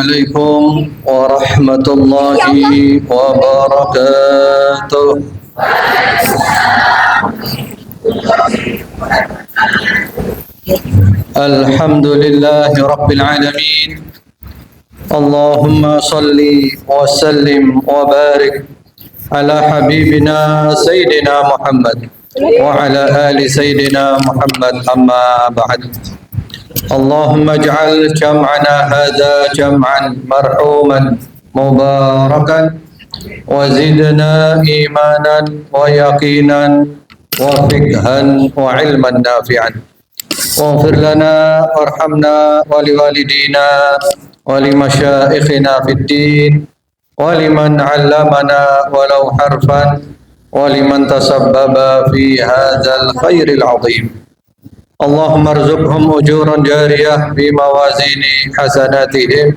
عليكم ورحمة الله وبركاته. الحمد لله رب العالمين. اللهم صل وسلم وبارك على حبيبنا سيدنا محمد وعلى آل سيدنا محمد. أما بعد، اللهم اجعل جمعنا هذا جمعا مرحوما مباركا، وزدنا إيمانا ويقينا وفقها وعلما نافعا، واغفر لنا وارحمنا ولوالدينا ولمشائخنا في الدين ولمن علمنا ولو حرفا ولمن تسبب في هذا الخير العظيم. اللهم ارزقهم أجورا جارية في موازين حسناتهم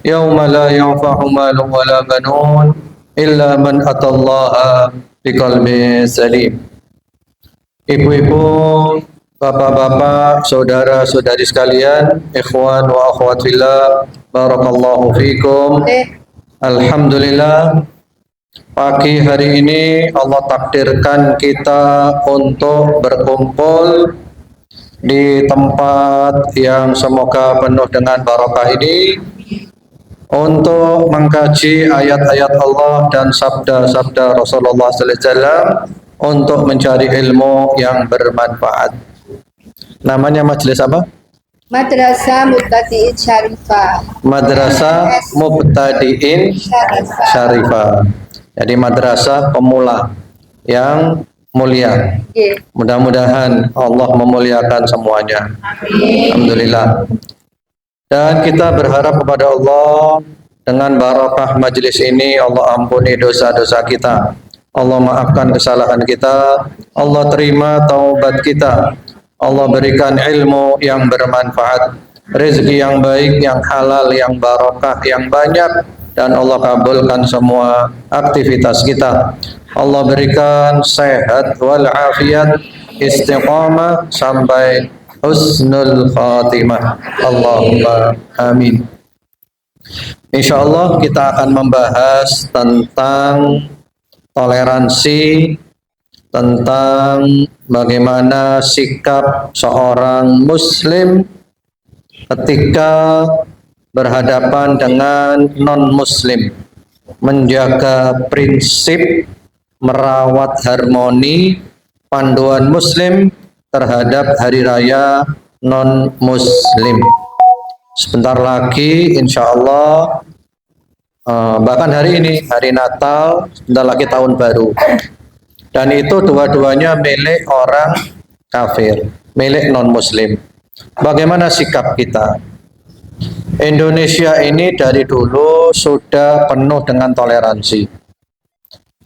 يوم لا ينفع مال ولا بنون إلا من أتى الله بقلب سليم. Ibu-ibu, bapak-bapak, saudara-saudari sekalian, ikhwan wa akhwat fillah, barakallahu fikum. Alhamdulillah, pagi hari ini Allah takdirkan kita untuk berkumpul di tempat yang semoga penuh dengan barokah ini untuk mengkaji ayat-ayat Allah dan sabda-sabda Rasulullah sallallahu alaihi wasallam untuk mencari ilmu yang bermanfaat. Namanya majelis apa? Madrasah Mubtadi'in Syarifah. Madrasah Mubtadi'in Syarifah. Jadi madrasah pemula yang mulia. Mudah-mudahan Allah memuliakan semuanya. Alhamdulillah. Dan kita berharap kepada Allah dengan barakah majelis ini Allah ampuni dosa-dosa kita. Allah maafkan kesalahan kita, Allah terima taubat kita, Allah berikan ilmu yang bermanfaat, rezeki yang baik, yang halal, yang barakah, yang banyak, dan Allah kabulkan semua aktivitas kita. Allah berikan sehat walafiat, istiqamah sampai husnul khatimah. Allahumma amin. Insyaallah kita akan membahas tentang toleransi, tentang bagaimana sikap seorang muslim ketika berhadapan dengan non-muslim, menjaga prinsip, merawat harmoni, panduan muslim terhadap hari raya non-muslim. Sebentar lagi insya Allah, bahkan hari ini, hari Natal, sebentar lagi tahun baru. Dan itu dua-duanya milik orang kafir, milik non-muslim. Bagaimana sikap kita? Indonesia ini dari dulu sudah penuh dengan toleransi.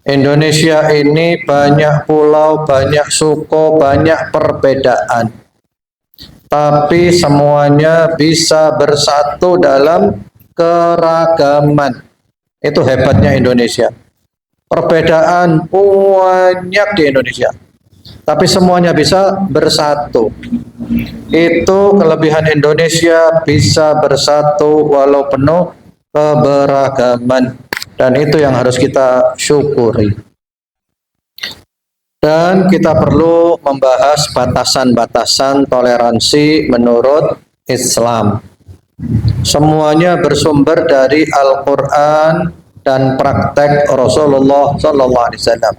Indonesia ini banyak pulau, banyak suku, banyak perbedaan. Tapi semuanya bisa bersatu dalam keragaman. Itu hebatnya Indonesia. Perbedaan banyak di Indonesia, tapi semuanya bisa bersatu. Itu kelebihan Indonesia, bisa bersatu walau penuh keberagaman, dan itu yang harus kita syukuri. Dan kita perlu membahas batasan-batasan toleransi menurut Islam. Semuanya bersumber dari Al-Quran dan praktek Rasulullah Sallallahu Alaihi Wasallam.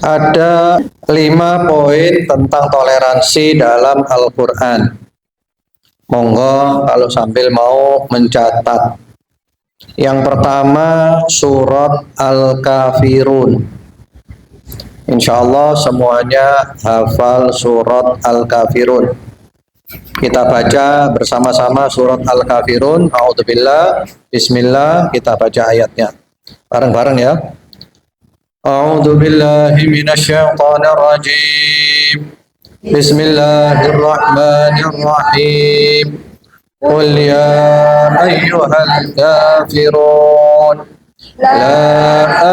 Ada 5 poin tentang toleransi dalam Al-Quran. Monggo kalau sambil mau mencatat. Yang pertama surat Al-Kafirun. Insya Allah semuanya hafal surat Al-Kafirun. Kita baca bersama-sama surat Al-Kafirun. A'udzubillah, bismillah, kita baca ayatnya. Bareng-bareng ya. A'udzubillahi minasyaitonir rajim. Bismillahirrahmanirrahim. Qul ya ayyuhal kafirun la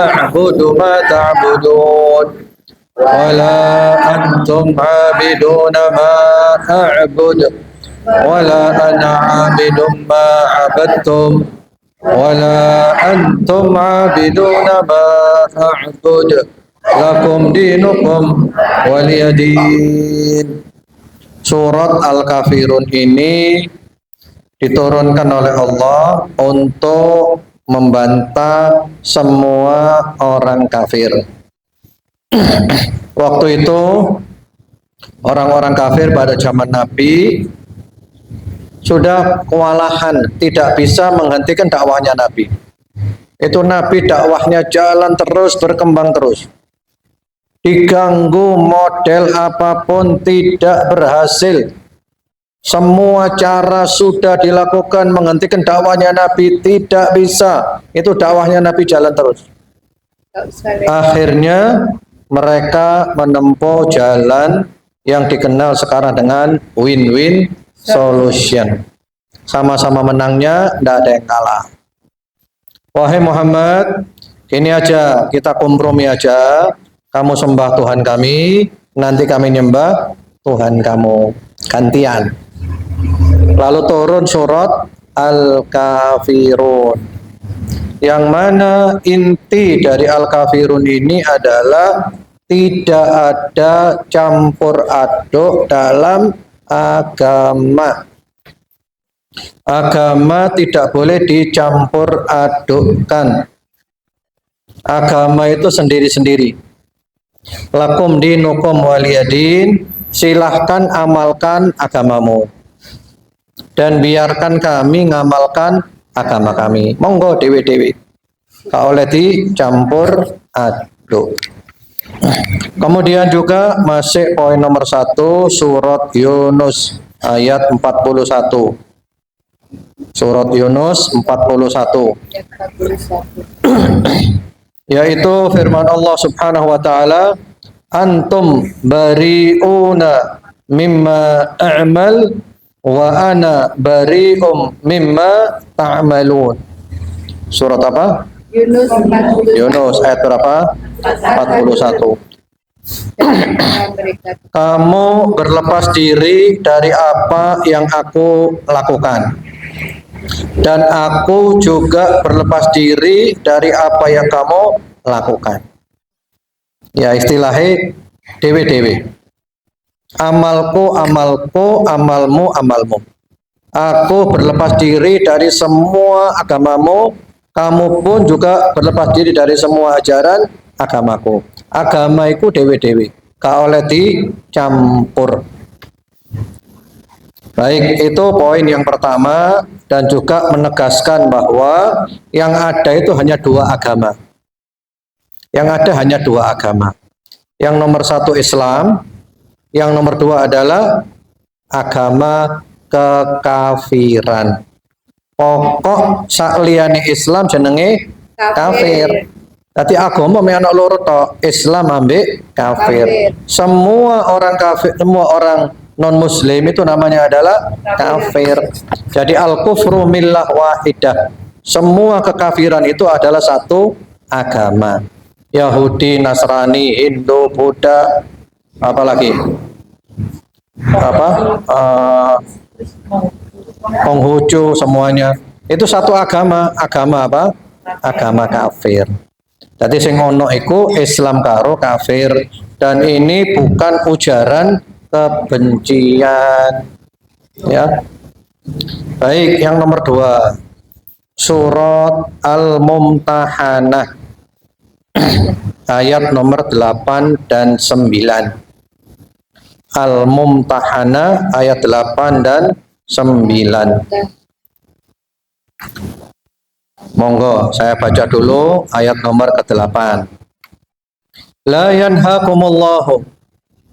a'budu ma ta'budun ولا أنتم عابدون ما أعبد ولا أنا عابد ما عبدتم ولا أنتم عابدون ما أعبد لكم دينكم ولي دين. Surat Al-Kafirun ini diturunkan oleh Allah untuk membantah semua orang kafir. Waktu itu orang-orang kafir pada zaman Nabi sudah kewalahan, tidak bisa menghentikan dakwahnya Nabi. Itu Nabi dakwahnya jalan terus, berkembang terus. Diganggu model apapun tidak berhasil. Semua cara sudah dilakukan menghentikan dakwahnya Nabi, tidak bisa. Itu dakwahnya Nabi jalan terus. Akhirnya mereka menempuh jalan yang dikenal sekarang dengan win-win solution. Sama-sama menangnya, tidak ada yang kalah. Wahai Muhammad, ini aja, kita kompromi aja. Kamu sembah Tuhan kami, nanti kami nyembah Tuhan kamu. Gantian. Lalu turun surat Al-Kafirun. Yang mana inti dari Al-Kafirun ini adalah tidak ada campur aduk dalam agama. Agama tidak boleh dicampur adukkan. Agama itu sendiri-sendiri. Lakum dinukum waliyadin, silahkan amalkan agamamu dan biarkan kami ngamalkan agama kami. Monggo dewe-dewe, gak oleh dicampur aduk. Kemudian juga masih poin nomor 1, surat Yunus ayat 41. Surat Yunus 41. Yaitu firman Allah Subhanahu wa taala, antum bari'una mimma a'mal wa ana bari'um mimma ta'malun. Surat apa? Yunus 41. Yunus ayat berapa? 41. Kamu berlepas diri dari apa yang aku lakukan, dan aku juga berlepas diri dari apa yang kamu lakukan. Ya, istilahnya dewe-dewe. Amalku amalku, amalmu amalmu. Aku berlepas diri dari semua agamamu, kamu pun juga berlepas diri dari semua ajaran agamaku. Agama itu dewe-dewe, gak oleh dicampur. Baik, itu poin yang pertama, dan juga menegaskan bahwa yang ada itu hanya dua agama. Yang ada hanya dua agama. Yang nomor 1 Islam, yang nomor 2 adalah agama kekafiran. Pokok sakliyane Islam jenenge kafir. Tadi agama me anak loro to, Islam ambek kafir. Semua orang kafir, semua orang non muslim itu namanya adalah kafir. Jadi al-kufru millah wahidah. Semua kekafiran itu adalah satu agama. Yahudi, Nasrani, Hindu, Buddha, apalagi Konghucu, semuanya itu satu agama. Agama apa? Agama kafir. Jadi sing ono iku Islam karo kafir, dan ini bukan ujaran kebencian. Ya. Baik, yang nomor 2, surat Al-Mumtahanah ayat nomor 8 dan 9. Al-Mumtahanah ayat 8 dan 9. Monggo saya baca dulu ayat nomor ke-8. La yanhakumullahu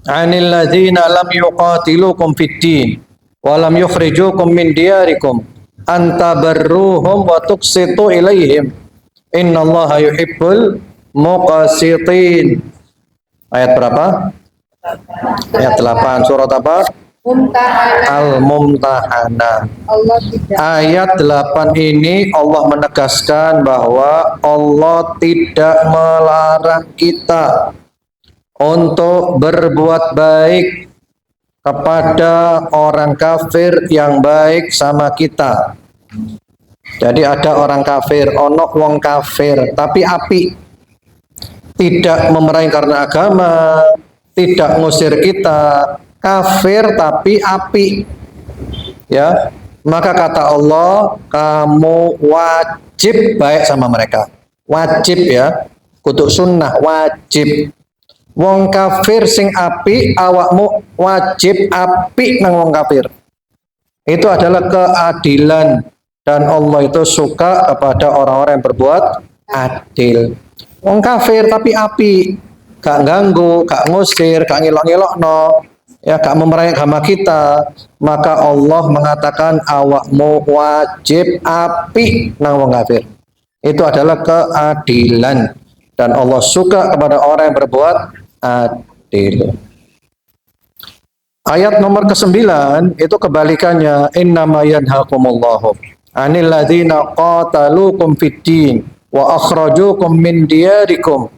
'anil ladzina lam yuqatilukum fid din wa lam yukhrijukum min diyarikum an tabarruhum wa tuqsitu ilaihim innallaha yuhibbul muqsitin. Ayat berapa? Ayat 8, surat apa? Al-Mumtahanah. Ayat 8 ini Allah menegaskan bahwa Allah tidak melarang kita untuk berbuat baik kepada orang kafir yang baik sama kita. Jadi ada orang kafir, ono wong kafir tapi api, tidak memerangi karena agama, tidak ngusir kita, kafir tapi api. Ya, maka kata Allah, kamu wajib baik sama mereka. Wajib ya, kudu sunnah, wajib. Wong kafir sing api, awakmu wajib api nang wong kafir. Itu adalah keadilan, dan Allah itu suka kepada orang-orang yang berbuat adil. Wong kafir tapi api, gak ganggu, gak ngusir, gak ngilok-ngilok no, ya gak memerangi agama kita, maka Allah mengatakan awakmu wajib api nang wong kafir. Itu adalah keadilan, dan Allah suka kepada orang yang berbuat adil. Ayat nomor ke-9 itu kebalikannya, innama yanhakumullahu 'anil ladzina qataluukum fid-din wa akhrajukum min diyarikum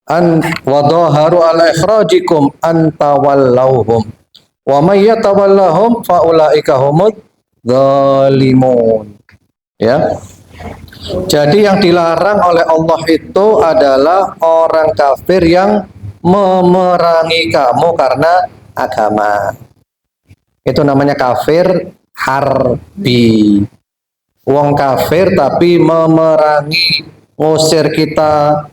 an wa dhaharu ala ikhrajikum an tawallawhum wa may yatawallahum fa ulaika humudz zalimun. Ya. Jadi yang dilarang oleh Allah itu adalah orang kafir yang memerangi kamu karena agama. Itu namanya kafir harbi. Wong kafir tapi memerangi, ngusir kita,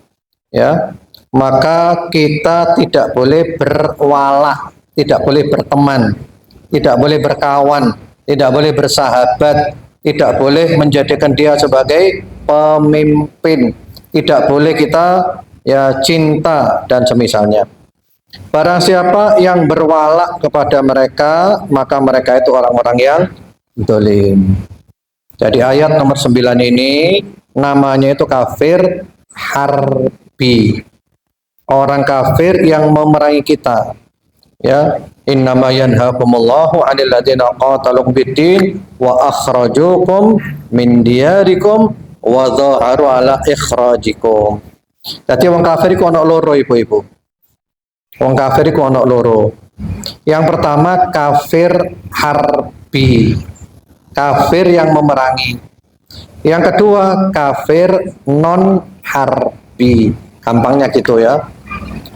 ya, maka kita tidak boleh berwala, tidak boleh berteman, tidak boleh berkawan, tidak boleh bersahabat, tidak boleh menjadikan dia sebagai pemimpin, tidak boleh kita ya cinta dan semisalnya. Barang siapa yang berwala kepada mereka, maka mereka itu orang-orang yang zalim. Jadi ayat nomor 9 ini namanya itu kafir harbi. Orang kafir yang memerangi kita. Ya, innama yanhakumullahu 'anil ladzina qataluukum bid-din wa akhrajukum min diyarikum wa dhaharu ala ikhrajikum. Jadi wong kafir iku ana loro, ibu-ibu. Wong kafir iku ana loro. Yang pertama kafir harbi, kafir yang memerangi. Yang kedua kafir non harbi, gampangnya gitu ya,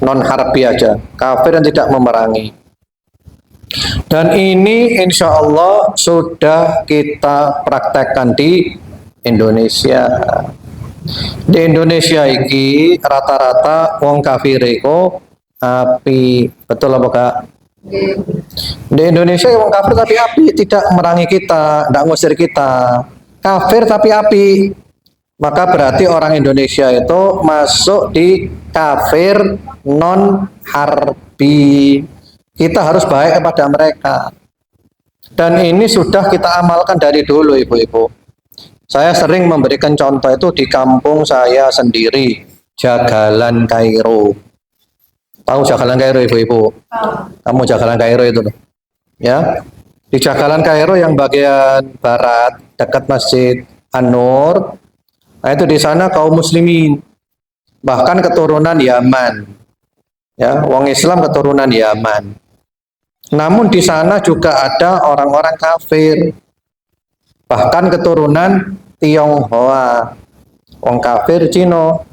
non harbi aja, kafir yang tidak memerangi. Dan ini insya Allah sudah kita praktekkan di Indonesia. Di Indonesia ini rata-rata wong kafir iku api, betul apa Kak? Di Indonesia wong kafir tapi api, tidak merangi kita, tidak ngusir kita. Kafir tapi api. Maka berarti orang Indonesia itu masuk di kafir non harbi. Kita harus baik kepada mereka. Dan ini sudah kita amalkan dari dulu, ibu-ibu. Saya sering memberikan contoh itu di kampung saya sendiri, Jagalan Kairo. Tahu Jagalan Kairo, ibu-ibu? Kamu Jagalan Kairo itu, ya? Di Jagalan Kairo yang bagian barat dekat Masjid An-Nur, nah itu di sana kaum muslimin, bahkan keturunan Yaman, ya, wong Islam keturunan Yaman. Namun di sana juga ada orang-orang kafir, bahkan keturunan Tionghoa, wong kafir Cino,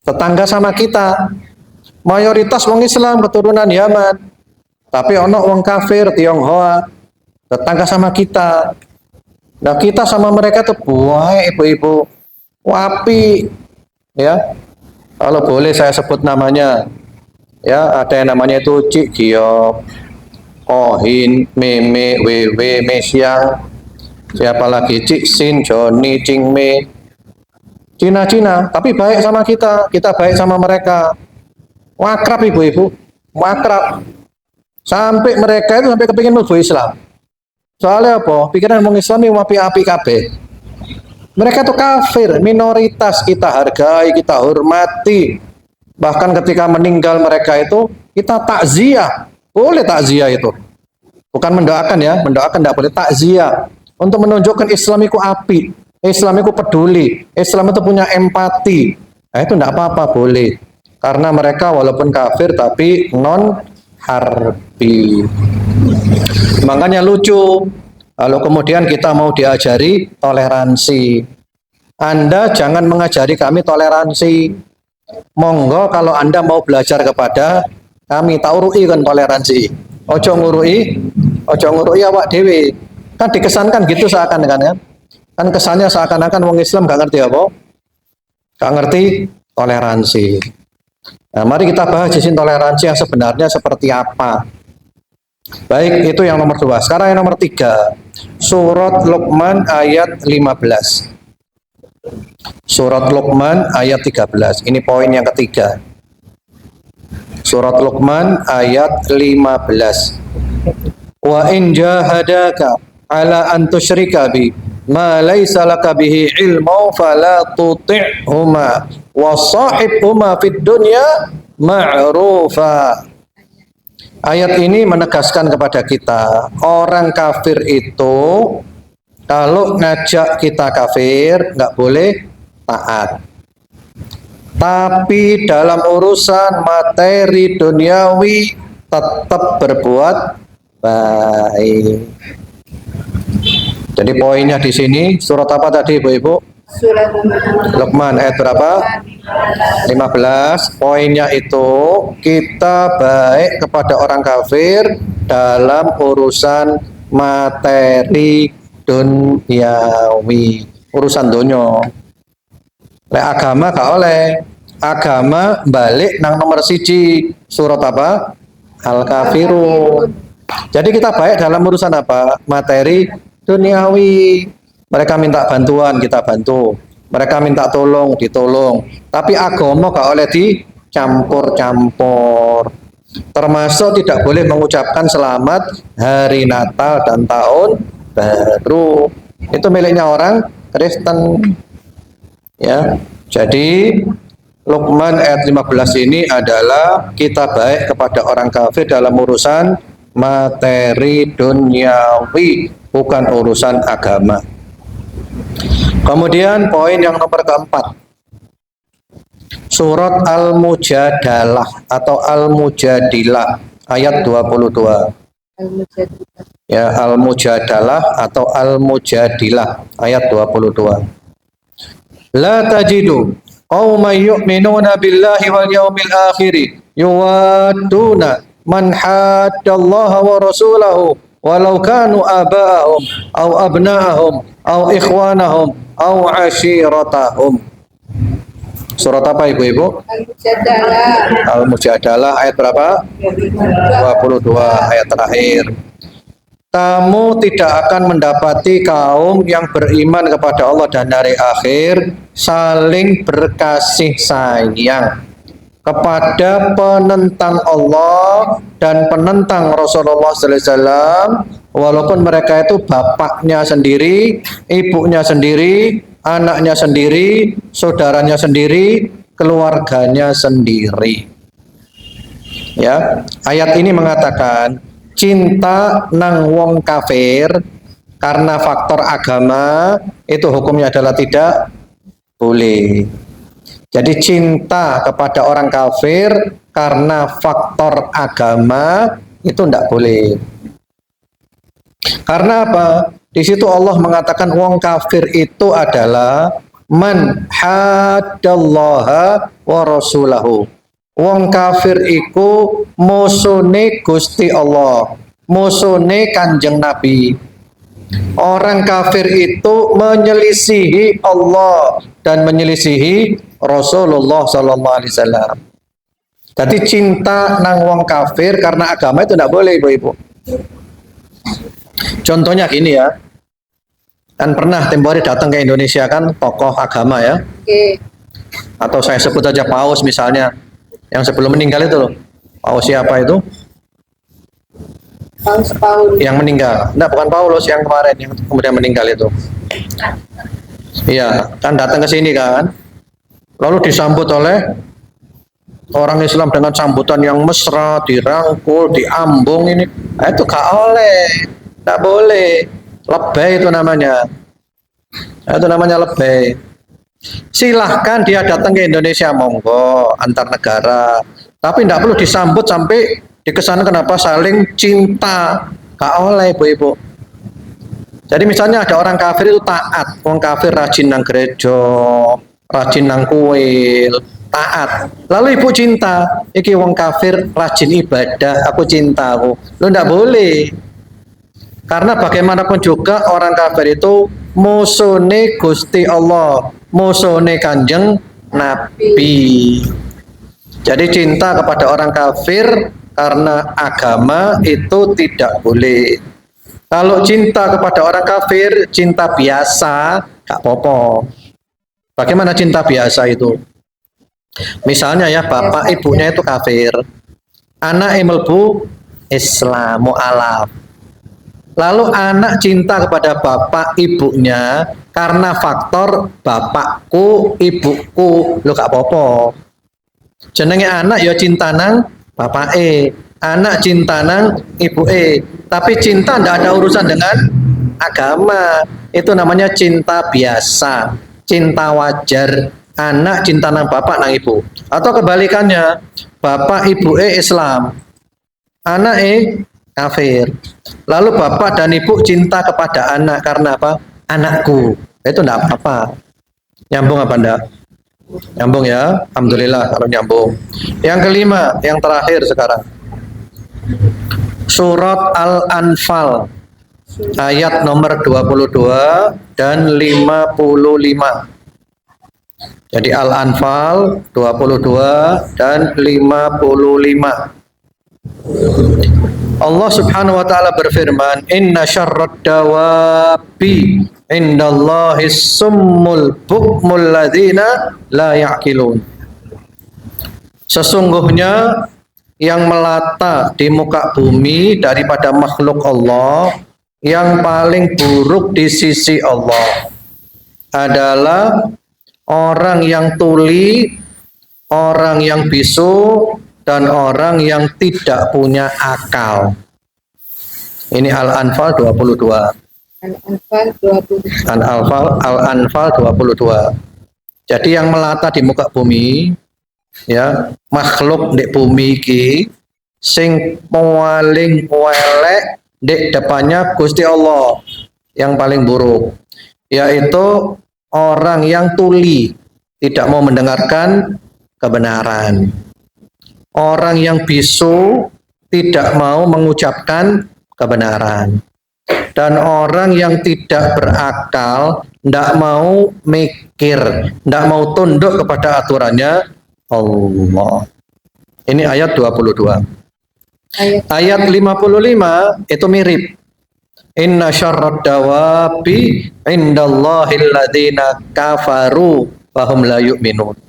tetangga sama kita. Mayoritas wong Islam keturunan Yaman, tapi ono wong kafir Tionghoa, tetangga sama kita. Nah kita sama mereka tuh baik, ibu-ibu, wapi, ya. Kalau boleh saya sebut namanya, ya, ada yang namanya itu Cik Giok, Kohin, Meme, Wewe, Mesyang, siapa lagi, Cik Sin, Joni, Cingme, Cina-Cina, tapi baik sama kita baik sama mereka. Wakrab, ibu-ibu, wakrab. Sampai mereka itu sampai kepingin mlebu Islam. Soalnya apa? Pikiran wong Islam ini api-api kabeh. Mereka itu kafir, minoritas, kita hargai, kita hormati. Bahkan ketika meninggal mereka itu, kita takziah. Boleh takziah itu. Bukan mendoakan ya, mendoakan tidak boleh, takziah. Untuk menunjukkan Islam itu api, Islam itu peduli, Islam itu punya empati. Nah itu tidak apa-apa, boleh. Karena mereka walaupun kafir tapi non harbi. Makanya lucu kalau kemudian kita mau diajari toleransi. Anda jangan mengajari kami toleransi. Monggo kalau Anda mau belajar kepada kami, tak urui kan toleransi. Ojo ngurui awak dewi. Kan dikesankan gitu seakan-akan kan. Kan kesannya seakan-akan wong Islam gak ngerti apa? Gak ngerti toleransi. Nah, mari kita bahas sisi toleransi yang sebenarnya seperti apa. Baik, itu yang nomor 2. Sekarang yang nomor 3. Surat Luqman ayat 15. Surat Luqman ayat 13. Ini poin yang ketiga. Surat Luqman ayat 15. Wa in jahadaka ala an tusyrika bi ma laysa laka bihi ilmu fala tuti'huma wa sahibhuma fid dunya ma'rufa. Ayat ini menegaskan kepada kita, orang kafir itu kalau ngajak kita kafir nggak boleh taat. Tapi dalam urusan materi duniawi tetap berbuat baik. Jadi poinnya di sini surat apa tadi Ibu-ibu? Surat Luqman ayat berapa? 15. Poinnya itu kita baik kepada orang kafir dalam urusan materi duniawi, urusan dunia. Lek agama gak oleh. Agama balik nang nomor 1 surat apa? Al-Kafirun. Jadi kita baik dalam urusan apa? Materi duniawi. Mereka minta bantuan, kita bantu. Mereka minta tolong, ditolong. Tapi agama gak oleh dicampur-campur. Termasuk tidak boleh mengucapkan selamat hari Natal dan tahun baru. Itu miliknya orang Kristen. Ya. Jadi Luqman ayat 15 ini adalah kita baik kepada orang kafir dalam urusan materi duniawi, bukan urusan agama. Kemudian poin yang nomor keempat, surat Al-Mujadalah atau Al-Mujadilah ayat 22. Al-Mujadilah. Ya, Al-Mujadalah atau Al-Mujadilah ayat 22. La tajidu qauman yu'minuna billahi wal yawmil akhir yuwadduna man haddallaha wa rasulahu walau kanu aba'ahum aw abna'ahum aw ikhwanahum aw ashiratahum. Surat apa Ibu-ibu? Al-Mujadalah. Al-Mujadalah ayat berapa? 22 ayat terakhir. Kamu tidak akan mendapati kaum yang beriman kepada Allah dan hari akhir saling berkasih sayang kepada penentang Allah dan penentang Rasulullah SAW, walaupun mereka itu bapaknya sendiri, ibunya sendiri, anaknya sendiri, saudaranya sendiri, keluarganya sendiri. Ya, ayat ini mengatakan cinta nang wong kafir karena faktor agama itu hukumnya adalah tidak boleh. Jadi cinta kepada orang kafir karena faktor agama itu tidak boleh. Karena apa? Di situ Allah mengatakan wong kafir itu adalah man haddallaha wa rasulahu. Wong kafir iku musune Gusti Allah, musune Kanjeng Nabi. Orang kafir itu menyelisihi Allah dan menyelisihi Rasulullah sallallahu alaihi wasallam. Jadi cinta nang wong kafir karena agama itu tidak boleh, Ibu-ibu. Contohnya gini ya. Kan pernah tempo hari datang ke Indonesia kan tokoh agama ya. Oke. Atau saya sebut aja Paus misalnya. Yang sebelum meninggal itu loh. Paus siapa itu? Paus. Yang meninggal. Enggak, bukan Paulus yang kemarin yang kemudian meninggal itu. Iya, kan datang ke sini kan. Lalu disambut oleh orang Islam dengan sambutan yang mesra, dirangkul, diambung ini. Nah, itu gak oleh. Enggak boleh. Lebay itu namanya. Nah, itu namanya lebay. Silahkan dia datang ke Indonesia, monggo, antar negara. Tapi tidak perlu disambut sampai dikesankan apa saling cinta Gak oleh ibu-ibu. Jadi misalnya ada orang kafir itu taat, orang kafir rajin nang gereja, rajin nang kuil, taat. Lalu ibu cinta, iki wong kafir rajin ibadah, aku cinta aku. Lu ndak boleh. Karena bagaimanapun juga orang kafir itu musuhne Gusti Allah, musuhne Kanjeng Nabi. Jadi cinta kepada orang kafir karena agama itu tidak boleh. Kalau cinta kepada orang kafir, cinta biasa, gak apa-apa. Bagaimana cinta biasa itu? Misalnya ya, bapak ibunya itu kafir, anak mlebu Islam, mu'alaf. Lalu anak cinta kepada bapak ibunya karena faktor bapakku, ibuku, lo gak apa-apa. Jenenge anak ya cinta nang bapak anak cinta nang ibu tapi cinta ndak ada urusan dengan agama. Itu namanya cinta biasa, cinta wajar. Anak cinta nang bapak nang ibu. Atau kebalikannya, bapak ibu Islam, anak kafir. Lalu bapak dan ibu cinta kepada anak karena apa? Anakku. Itu enggak apa-apa. Nyambung apa enggak? Nyambung ya? Alhamdulillah kalau nyambung. Yang kelima, yang terakhir sekarang. Surat Al-Anfal ayat nomor 22 dan 55. Jadi Al-Anfal 22 dan 55. Allah Subhanahu wa taala berfirman, "Inna syarrad dawabi indallahi summul bukmul ladzina la ya'qilun." Sesungguhnya yang melata di muka bumi daripada makhluk Allah, yang paling buruk di sisi Allah adalah orang yang tuli, orang yang bisu, dan orang yang tidak punya akal. Ini Al-Anfal 22. Al-Anfal 22. Al-Anfal 22. Jadi yang melata di muka bumi, ya, makhluk di bumi iki sing paling elek di depannya Gusti Allah, yang paling buruk, yaitu orang yang tuli, tidak mau mendengarkan kebenaran. Orang yang bisu, tidak mau mengucapkan kebenaran. Dan orang yang tidak berakal, tidak mau mikir, tidak mau tunduk kepada aturannya Allah. Ini ayat 22. Ayat 55 itu mirip. Inna syarrad dawabi indallahil ladzina kafaru fahum la yu'minun.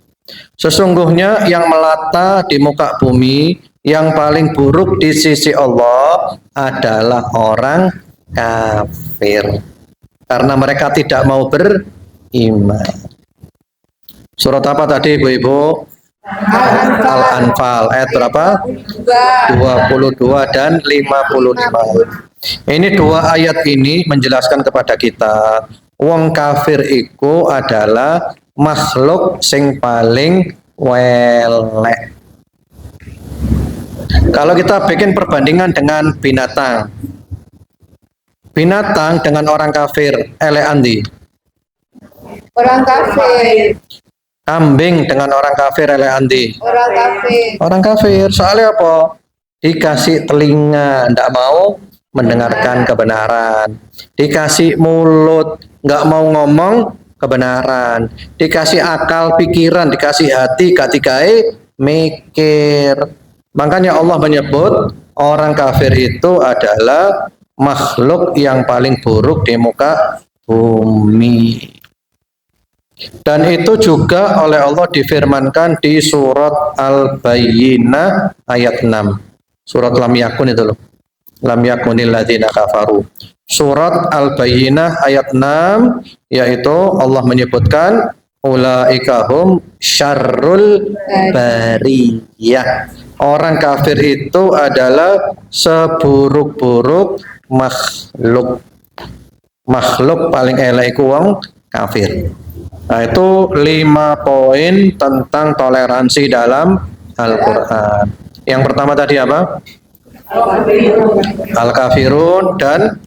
Sesungguhnya yang melata di muka bumi, yang paling buruk di sisi Allah adalah orang kafir. Karena mereka tidak mau beriman. Surat apa tadi ibu-ibu? Al-Anfal. Ayat berapa? 22 dan 55. Ini dua ayat ini menjelaskan kepada kita, wong kafir iku adalah makhluk sing paling welek. Kalau kita bikin perbandingan dengan binatang, binatang dengan orang kafir, elek andi? Orang kafir. Kambing dengan orang kafir, elek andi? Orang kafir. Orang kafir. Soalnya apa? Dikasih telinga, ndak mau mendengarkan kebenaran. Dikasih mulut, nggak mau ngomong kebenaran. Dikasih akal pikiran, dikasih hati, katikai mikir. Makanya Allah menyebut orang kafir itu adalah makhluk yang paling buruk di muka bumi. Dan itu juga oleh Allah difirmankan di surat Al-Bayyinah ayat 6. Surat Lam Yakun itu loh. Lam yakunil ladzina kafaru. Surat Al-Bayyinah ayat 6, yaitu Allah menyebutkan ulaika hum syarrul bariyah. Orang kafir itu adalah seburuk-buruk makhluk. Makhluk paling elek iku wong kafir. Nah, itu 5 poin tentang toleransi dalam Al-Qur'an. Yang pertama tadi apa? Al-Kafirun dan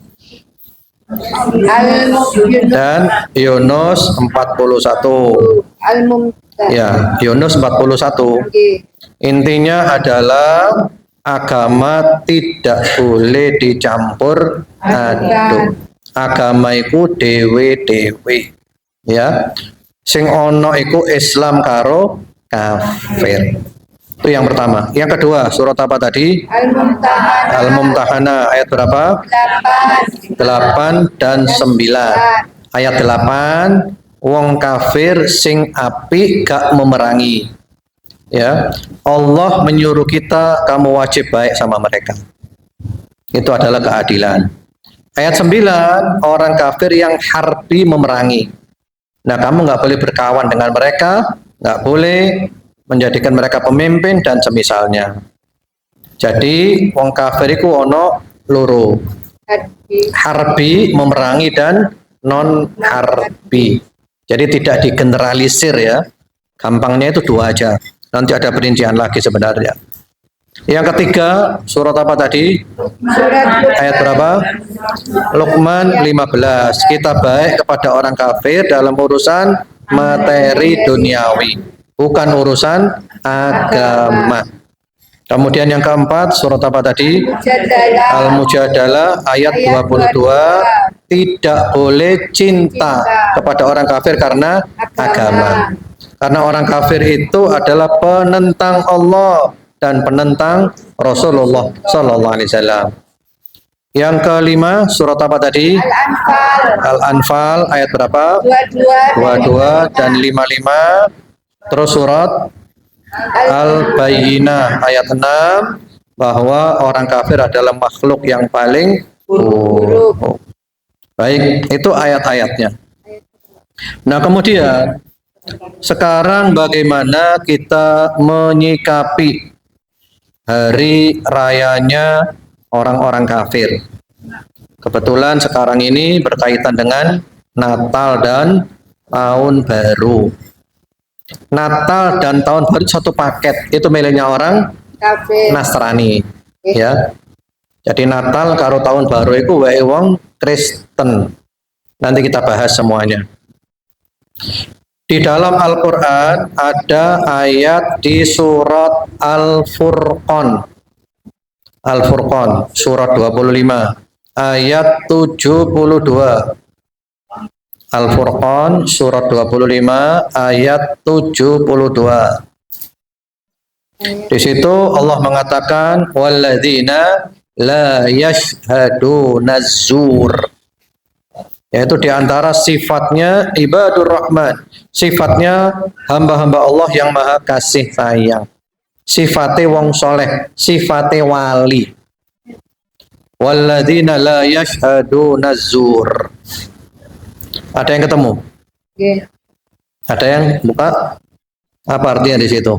Yunus 41. Al-Mumtah. Ya, Yunus 41. Nggih. Intinya adalah agama tidak boleh dicampur aduk. Agama iku dewe-dewe. Ya. Sing ono iku Islam karo kafir. Itu yang pertama. Yang kedua, surat apa tadi? Al-Mumtahanah. Al-Mumtahanah ayat berapa? 8 dan 9. Ayat 8, wong kafir sing apik gak memerangi. Ya. Allah menyuruh kita kamu wajib baik sama mereka. Itu adalah keadilan. Ayat 9, orang kafir yang harbi memerangi. Nah, kamu nggak boleh berkawan dengan mereka, nggak boleh menjadikan mereka pemimpin dan semisalnya. Jadi wong kafir iku ono loro. Harbi memerangi dan non harbi. Jadi tidak digeneralisir ya. Gampangnya itu dua aja. Nanti ada perincian lagi sebenarnya. Yang ketiga, surat apa tadi? Ayat berapa? Luqman 15. Kita baik kepada orang kafir dalam urusan materi duniawi, bukan urusan agama. Kemudian yang keempat, surat apa tadi? Al-Mujadalah ayat 22. Tidak boleh cinta kepada orang kafir karena agama. Karena orang kafir itu adalah penentang Allah dan penentang Rasulullah Sallallahu Alaihi Wasallam. Yang kelima, surat apa tadi? Al-Anfal ayat berapa? 22 dan 55. Terus surat Al-Bayyinah ayat 6, bahwa orang kafir adalah makhluk yang paling buruk. Baik, itu ayat-ayatnya. Nah, kemudian sekarang bagaimana kita menyikapi hari rayanya orang-orang kafir? Kebetulan sekarang ini berkaitan dengan Natal dan Tahun Baru. Natal dan Tahun Baru satu paket, itu miliknya orang Kafir. Nasrani, ya. Jadi Natal karo Tahun Baru itu wae wong Kristen. Nanti kita bahas semuanya. Di dalam Al-Quran ada ayat di surat Al-Furqan. Al-Furqan, surat 25, ayat 72. Al-Furqan, surat 25, ayat 72. Di situ Allah mengatakan, walladzina la yashhaduna zur. Yaitu diantara sifatnya ibadur rahman, sifatnya hamba-hamba Allah yang maha kasih sayang, sifatnya wong soleh, sifatnya wali. Walladzina la yashhaduna zur. Ada yang ketemu? Ada yang buka? Apa artinya di situ?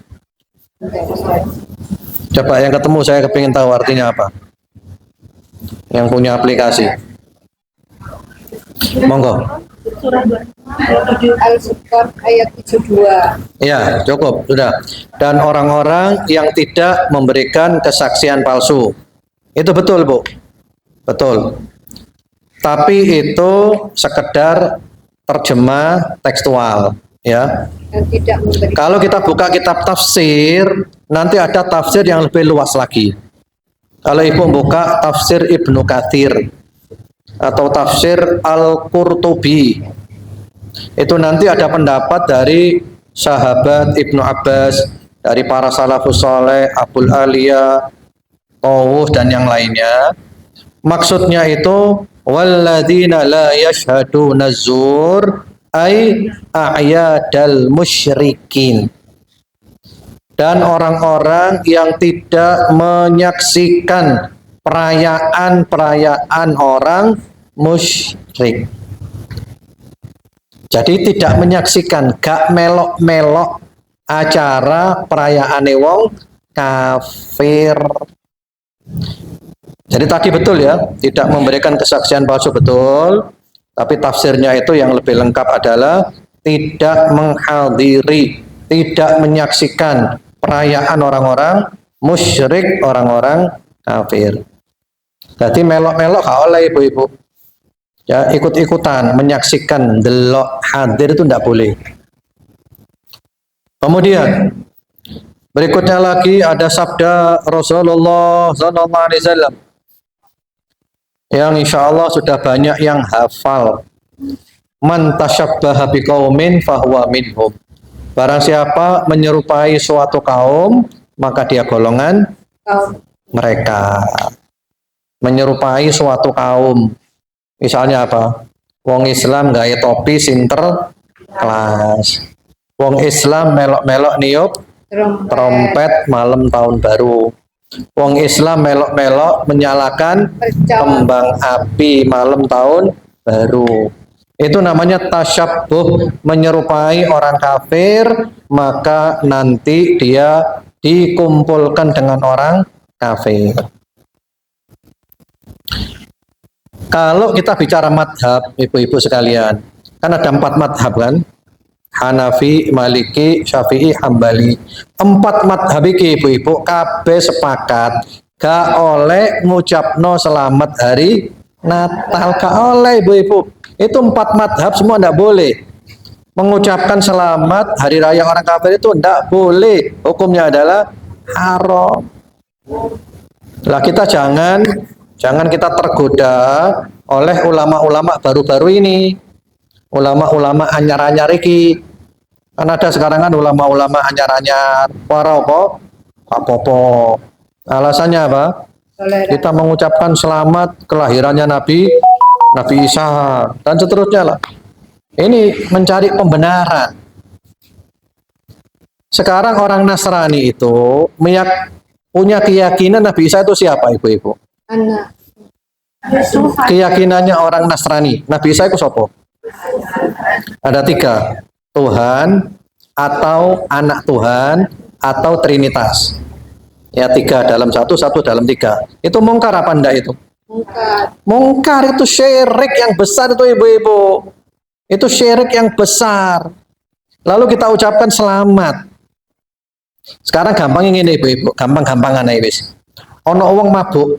Coba yang ketemu, saya kepingin tahu artinya apa. Yang punya aplikasi. Monggo. Al-Furqan ayat 72. Ya, cukup, sudah. Dan orang-orang yang tidak memberikan kesaksian palsu. Itu betul, Bu. Betul. Tapi itu sekedar terjemah tekstual, ya. Dan tidak memberi. Kalau kita buka kitab tafsir, nanti ada tafsir yang lebih luas lagi. Kalau Ibu buka tafsir Ibnu Katsir atau tafsir Al-Qurtubi, itu nanti ada pendapat dari sahabat Ibnu Abbas, dari para salafus saleh, Abul Aliyah, Tawus dan yang lainnya. Maksudnya itu walladzina la yashhaduna zur ay a'yadal musyrikin. Dan orang-orang yang tidak menyaksikan perayaan-perayaan orang musyrik. Jadi tidak menyaksikan, gak melok-melok acara perayaan wong kafir. Jadi tadi betul ya, tidak memberikan kesaksian palsu betul, tapi tafsirnya itu yang lebih lengkap adalah tidak menghadiri, tidak menyaksikan perayaan orang-orang musyrik, orang-orang kafir. Jadi melok-melok gak oleh ibu-ibu. Ya, ikut-ikutan, menyaksikan, delok, hadir itu tidak boleh. Kemudian berikutnya lagi ada sabda Rasulullah SAW yang insya Allah sudah banyak yang hafal. Man tasyabbaha biqaumin fahuwa minhum. Barang siapa menyerupai suatu kaum, maka dia golongan Kaum. mereka. Menyerupai suatu kaum. Misalnya apa? Wong Islam gawe topi sinter kelas. Wong Islam melok-melok niup trompet malam tahun baru. Wong Islam melok-melok menyalakan kembang api malam tahun baru. Itu namanya tasyabbuh, menyerupai orang kafir, maka nanti dia dikumpulkan dengan orang kafir. Kalau kita bicara madhab, ibu-ibu sekalian, kan ada 4 madhab kan? Hanafi, Maliki, Syafi'i, Hambali. 4 madhab iki ibu-ibu kabeh sepakat gak oleh ngucapno selamat hari Natal, gak oleh ibu-ibu. Itu 4 madhab semua ndak boleh. Mengucapkan selamat hari raya orang kafir itu ndak boleh. Hukumnya adalah haram. Lah kita jangan kita tergoda oleh ulama-ulama baru-baru ini. Ulama-ulama anyar-anyar iki. Kan ada sekarang kan ulama-ulama anyar-anyar. Para apa? Alasannya apa? Kita mengucapkan selamat kelahirannya Nabi Isa dan seterusnya lah. Ini mencari pembenaran. Sekarang orang Nasrani itu punya keyakinan Nabi Isa itu siapa ibu-ibu? Anak. Keyakinannya orang Nasrani, Nabi Isa itu siapa? Ada 3, Tuhan, atau anak Tuhan, atau Trinitas. Ya 3 dalam 1, 1 dalam 3. Itu mungkar apa enggak itu? Mungkar itu syirik yang besar itu ibu-ibu. Itu syirik yang besar. Lalu kita ucapkan selamat. Sekarang gampang ini ibu-ibu, gampang-gampangan aja wis. Ono wong mabuk.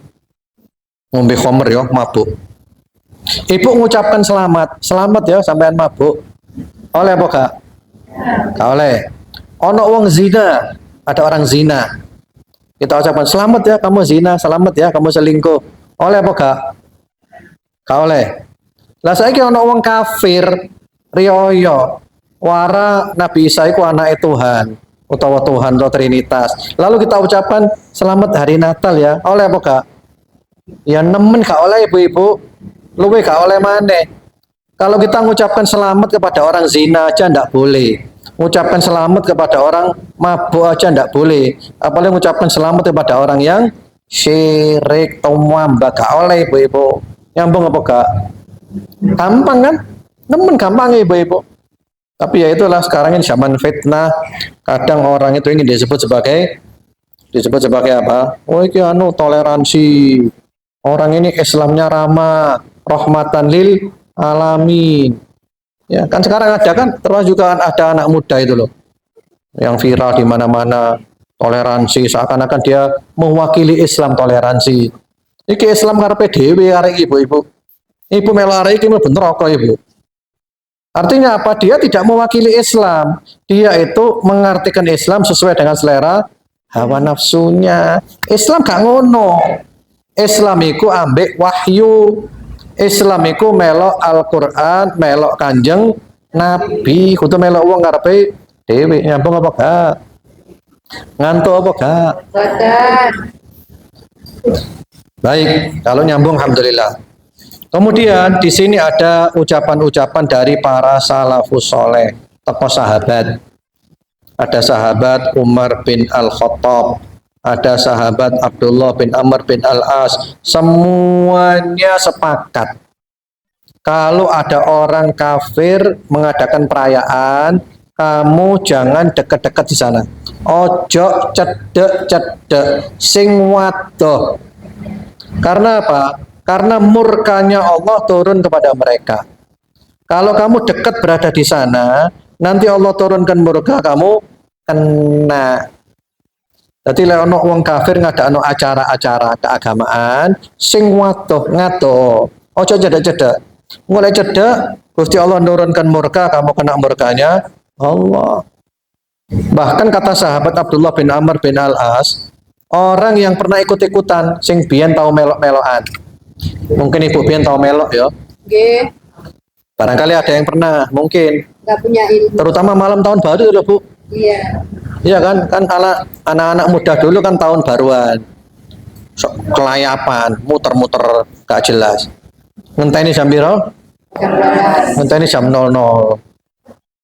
Ngombe khamr ya, mabuk. Ibu mengucapkan selamat ya sampean mabuk. Oleh apa gak? Gak oleh. Ono wong zina, ada orang zina. Kita ucapkan selamat ya kamu zina, selamat ya kamu selingkuh. Oleh apa gak? Gak oleh. Lah saiki ono wong kafir, riyoyo, wara Nabi Isa iku anake Tuhan, utawa Tuhan atau Trinitas. Lalu kita ucapkan selamat hari Natal ya. Oleh apa gak? Ya nemen gak oleh ibu-ibu. Luwe gak oleh maneh. Kalau kita mengucapkan selamat kepada orang zina aja ndak boleh. Mengucapkan selamat kepada orang mabuk aja ndak boleh. Apalagi mengucapkan selamat kepada orang yang syirik tumwamba gak oleh ibu-ibu. Nyambung apa gak? Gampang kan? Nemen gampang ibu-ibu. Tapi ya itulah sekarang ini zaman fitnah. Kadang orang itu ingin disebut sebagai apa? Oh ini toleransi. Orang ini Islamnya ramah, rahmatan lil alamin. Ya kan sekarang ada kan, termasuk juga ada anak muda itu loh, yang viral di mana-mana, toleransi, seakan-akan dia mewakili Islam toleransi. Iki Islam karepe dhewe arek ibu-ibu. Ibu melu arek iki bener kok ibu. Artinya apa? Dia tidak mewakili Islam. Dia itu mengartikan Islam sesuai dengan selera hawa nafsunya. Islam gak ngono. Islam iku ambek wahyu. Islam iku melok Al-Qur'an, melok Kanjeng Nabi, kudu melok wong karepe dhewe. Nyambung apa gak? Ngantuk apa gak? Badan. Baik, kalau nyambung alhamdulillah. Kemudian di sini ada ucapan-ucapan dari para salafus soleh, tokoh sahabat. Ada sahabat Umar bin Al-Khattab, ada sahabat Abdullah bin Amr bin Al-As, semuanya sepakat. Kalau ada orang kafir mengadakan perayaan, kamu jangan deket-deket di sana. Ojo cedek-cedek, sing wadoh. Karena apa? Karena murkanya Allah turun kepada mereka. Kalau kamu dekat berada di sana, nanti Allah turunkan murka kamu kena. Dadi lek ana wong kafir ngadakno acara-acara keagamaan sing waduh ngado. Ojo cedek-cedek. Mulai cedek Gusti Allah nurunkan murka, kamu kena murkanya Allah. Bahkan kata sahabat Abdullah bin Amr bin Al-As, orang yang pernah ikut-ikutan sing biyen tau melok-melokan. Mungkin ibu biyen tau melok ya. Nggih, Barangkali ada yang pernah, mungkin. nggak punya ilmu. Terutama malam tahun baru itu loh, Bu. Iya. Iya kan? Kan anak-anak muda dulu kan tahun baruan. Kelayapan, muter-muter gak jelas. Ngenteni jam piro? Jam 12. Ngenteni jam 00.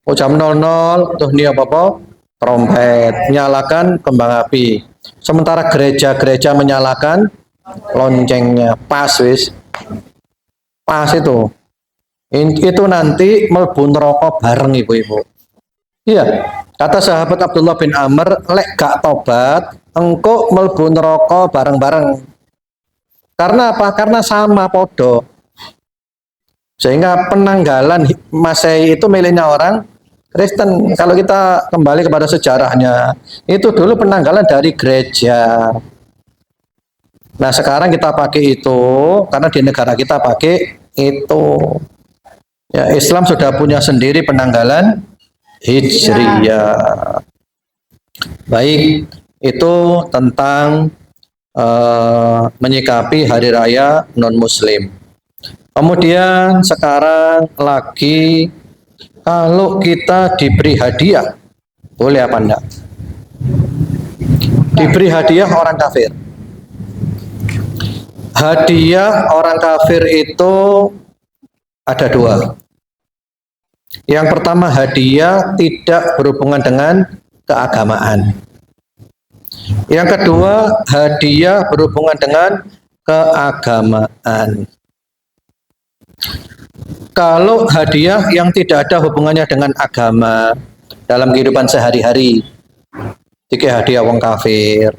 Oh jam 00 tuh nih apa-apa? Trompet, nyalakan kembang api. Sementara gereja-gereja menyalakan loncengnya. Pas wis. Pas itu. Itu nanti mlebu neraka bareng ibu-ibu. Iya, kata sahabat Abdullah bin Amr, lek gak tobat, engkau mlebu neraka bareng-bareng. Karena apa? Karena sama podo. Sehingga penanggalan Masehi itu miliknya orang Kristen. Kalau kita kembali kepada sejarahnya, itu dulu penanggalan dari gereja. Nah sekarang kita pakai itu karena di negara kita pakai itu. Ya, Islam sudah punya sendiri penanggalan Hijriyah. Baik, itu tentang menyikapi hari raya non-muslim. Kemudian sekarang lagi kalau kita diberi hadiah, boleh apa enggak? Diberi hadiah orang kafir. Hadiah orang kafir itu ada dua. Yang pertama, hadiah tidak berhubungan dengan keagamaan. Yang kedua, hadiah berhubungan dengan keagamaan. Kalau hadiah yang tidak ada hubungannya dengan agama dalam kehidupan sehari-hari, jika hadiah wong kafir,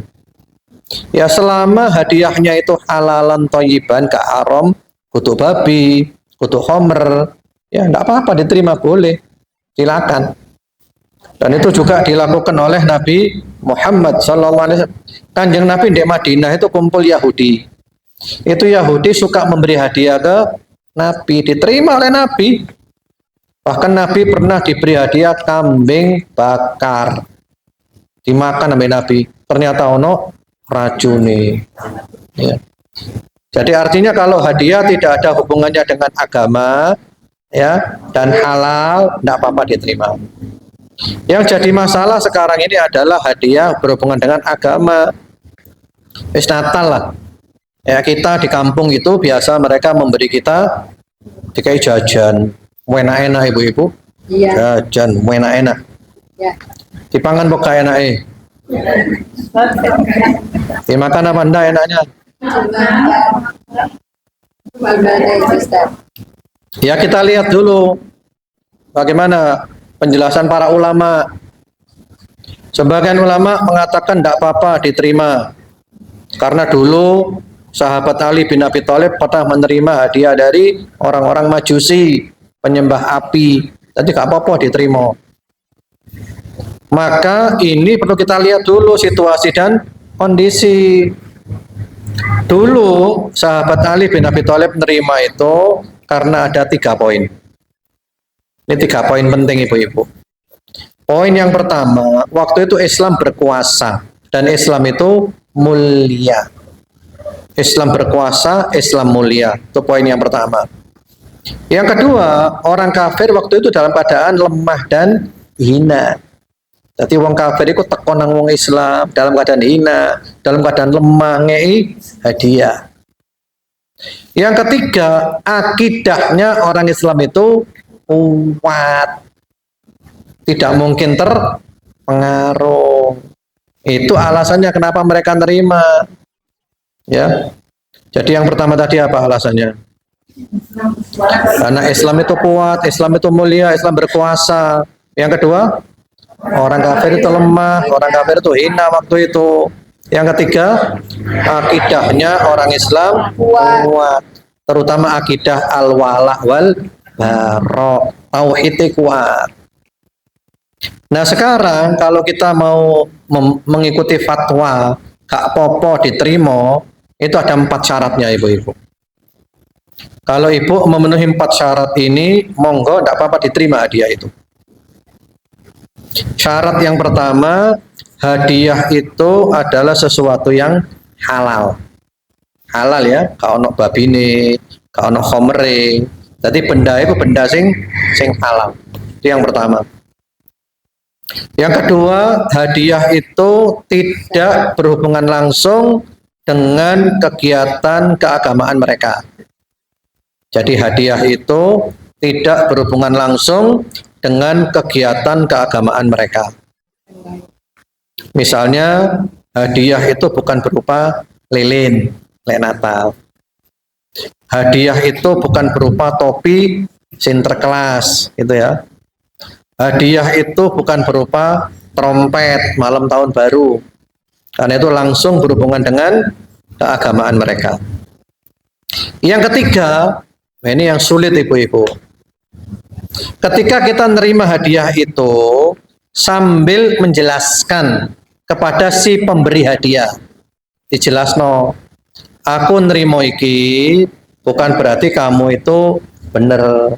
ya selama hadiahnya itu halalan thayyiban, gak haram, kutu babi, kutu khomer, ya enggak apa-apa, diterima, boleh, silakan. Dan itu juga dilakukan oleh Nabi Muhammad SAW. Kanjeng Nabi di Madinah itu kumpul Yahudi. Itu Yahudi suka memberi hadiah ke Nabi, diterima oleh Nabi. Bahkan Nabi pernah diberi hadiah kambing bakar, dimakan oleh Nabi. Ternyata ono racuni. Ya. Jadi artinya kalau hadiah tidak ada hubungannya dengan agama, ya, dan halal, tidak apa-apa diterima. Yang jadi masalah sekarang ini adalah hadiah berhubungan dengan agama. Wis Natal lah. Ya kita di kampung itu biasa mereka memberi kita dikai jajan, enak-enak ibu-ibu. Iya. Jajan, enak-enak. Ya. Dipangan kok gak enak Dimakan apa enggak enaknya? Ya kita lihat dulu bagaimana penjelasan para ulama. Sebagian ulama mengatakan tidak apa-apa diterima karena dulu sahabat Ali bin Abi Thalib pernah menerima hadiah dari orang-orang Majusi penyembah api, jadi gak apa-apa diterima. Maka ini perlu kita lihat dulu situasi dan kondisi. Dulu sahabat Ali bin Abi Thalib menerima itu karena ada 3 poin. Ini 3 poin penting ibu-ibu. Poin yang pertama, waktu itu Islam berkuasa dan Islam itu mulia. Islam berkuasa, Islam mulia. Itu poin yang pertama. Yang kedua, orang kafir waktu itu dalam keadaan lemah dan hina. Jadi wong kafir itu tekon nang wong Islam dalam keadaan hina, dalam keadaan lemah, ngei hadiah. Yang ketiga, akidahnya orang Islam itu kuat, tidak mungkin terpengaruh. Itu alasannya kenapa mereka terima. Ya, jadi yang pertama tadi apa alasannya? Karena Islam itu kuat, Islam itu mulia, Islam berkuasa. Yang kedua, orang kafir itu lemah, orang kafir itu hina waktu itu. Yang ketiga, akidahnya orang Islam kuat, terutama akidah al-wala wal bara, tauhid kuat. Nah sekarang kalau kita mau mengikuti fatwa gak popo diterima, itu ada 4 syaratnya ibu-ibu. Kalau ibu memenuhi 4 syarat ini, monggo tidak apa-apa diterima hadiah itu. Syarat yang pertama, hadiah itu adalah sesuatu yang halal. Halal ya, gak ono babine, gak ono khomering. Jadi benda itu benda sing halal. Itu yang pertama. Yang kedua, hadiah itu tidak berhubungan langsung dengan kegiatan keagamaan mereka. Jadi hadiah itu tidak berhubungan langsung dengan kegiatan keagamaan mereka. Misalnya, hadiah itu bukan berupa lilin, lek Natal. Hadiah itu bukan berupa topi sinterklas, gitu ya. Hadiah itu bukan berupa trompet malam tahun baru, karena itu langsung berhubungan dengan keagamaan mereka. Yang ketiga, ini yang sulit ibu-ibu. Ketika kita nerima hadiah itu sambil menjelaskan kepada si pemberi hadiah, dijelasno, aku nerimo iki bukan berarti kamu itu bener.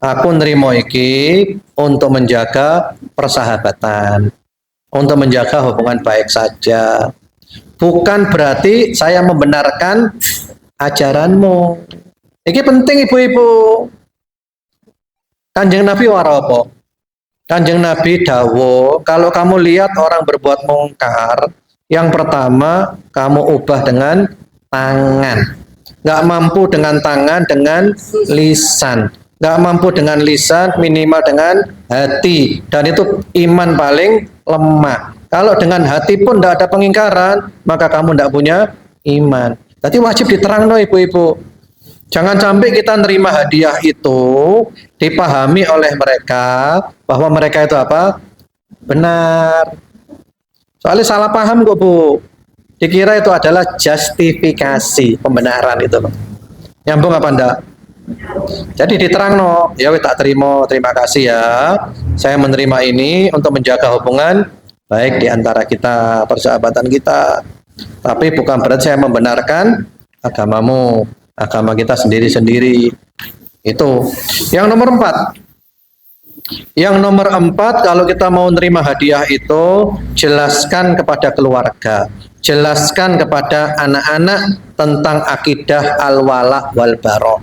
Aku nerimo iki untuk menjaga persahabatan, untuk menjaga hubungan baik saja. Bukan berarti saya membenarkan ajaranmu. Ini penting ibu-ibu. Kanjeng Nabi warapo. Kanjeng Nabi dawo, kalau kamu lihat orang berbuat mungkar, yang pertama kamu ubah dengan tangan. Nggak mampu dengan tangan, dengan lisan. Nggak mampu dengan lisan, minimal dengan hati. Dan itu iman paling lemah. Kalau dengan hati pun tidak ada pengingkaran, maka kamu tidak punya iman. Jadi wajib diterangno ibu-ibu. Jangan sampai kita nerima hadiah itu dipahami oleh mereka bahwa mereka itu apa? Benar. Soalnya salah paham kok Bu. Dikira itu adalah justifikasi pembenaran itu loh. Nyambung apa enggak? Jadi diterangno, ya tak terima kasih ya. Saya menerima ini untuk menjaga hubungan baik di antara kita, persahabatan kita. Tapi bukan berarti saya membenarkan agamamu, agama kita sendiri-sendiri. Itu. Yang nomor 4. Yang nomor 4, kalau kita mau nerima hadiah itu, jelaskan kepada keluarga, jelaskan kepada anak-anak tentang akidah al-wala wal bara.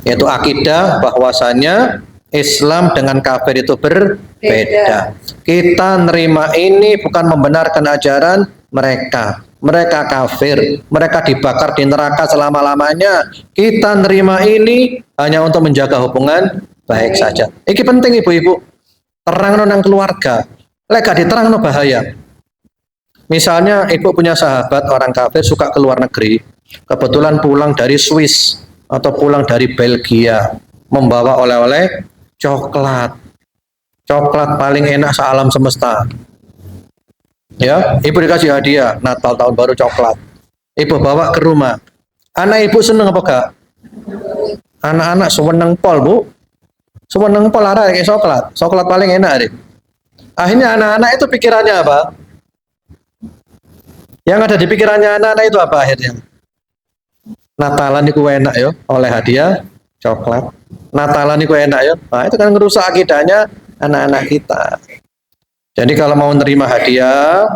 Yaitu akidah bahwasanya Islam dengan kafir itu berbeda. Kita nerima ini bukan membenarkan ajaran mereka. Mereka kafir, mereka dibakar di neraka selama-lamanya. Kita nerima ini hanya untuk menjaga hubungan baik saja. Ini penting ibu-ibu. Terang nang keluarga. Lek diterang no bahaya. Misalnya ibu punya sahabat orang kafir suka ke luar negeri, kebetulan pulang dari Swiss atau pulang dari Belgia, membawa oleh-oleh coklat. Coklat paling enak sealam semesta. Ya, ibu dikasih hadiah Natal tahun baru coklat. Ibu bawa ke rumah. Anak ibu seneng apa gak? Anak-anak seneng pol, Bu. Seneng pol arah kayak coklat. Coklat paling enak, deh. Akhirnya anak-anak itu pikirannya apa? Yang ada di pikirannya anak-anak itu apa akhirnya? Natalan itu enak ya, oleh hadiah coklat. Natalan itu enak ya. Nah, itu kan ngerusak akidahnya anak-anak kita. Jadi kalau mau menerima hadiah,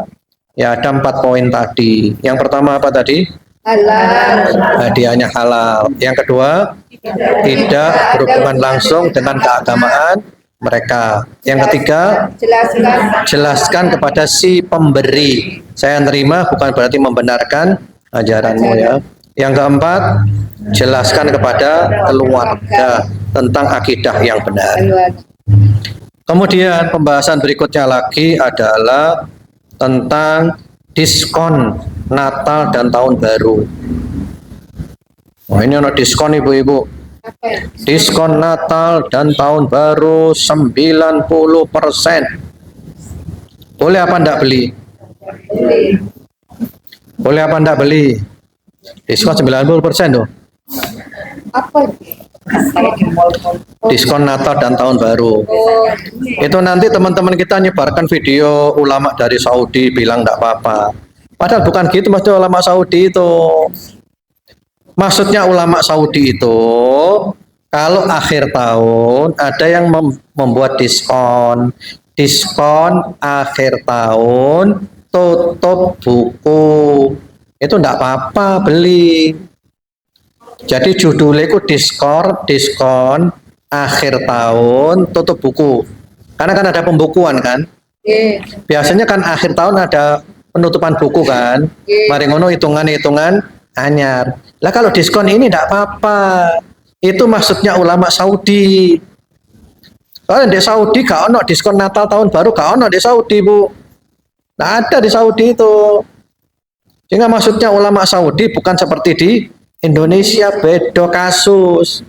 ya ada 4 poin tadi. Yang pertama apa tadi? Halal. Hadiahnya halal. Yang kedua, tidak berhubungan langsung dengan keagamaan mereka. Yang ketiga, jelaskan kepada si pemberi. Saya nerima bukan berarti membenarkan ajaranmu ya. Yang keempat, jelaskan kepada keluarga tentang akidah yang benar. Kemudian pembahasan berikutnya lagi adalah tentang diskon Natal dan Tahun Baru. Oh, ini ada diskon ibu-ibu. Diskon Natal dan Tahun Baru 90%. Boleh apa enggak beli? Boleh apa enggak beli? Diskon 90% tuh. Apa? Diskon Natal dan Tahun Baru. Oh, Itu nanti teman-teman kita nyebarkan video ulama dari Saudi bilang tidak apa-apa. Padahal bukan gitu maksudnya ulama Saudi itu. Maksudnya ulama Saudi itu kalau akhir tahun ada yang membuat diskon. Diskon akhir tahun tutup buku. Itu tidak apa-apa beli. Jadi judulnya itu diskon akhir tahun tutup buku. Karena kan ada pembukuan kan. iya. Biasanya kan akhir tahun ada penutupan buku kan. Mari ngono hitungan-hitungan anyar. Lah kalau diskon ini tidak apa-apa. Itu maksudnya ulama Saudi. Kalau di Saudi gak ono diskon Natal Tahun Baru, gak ono di Saudi, Bu. Nggak ada di Saudi itu. Sehingga maksudnya ulama Saudi bukan seperti di Indonesia, beda kasus.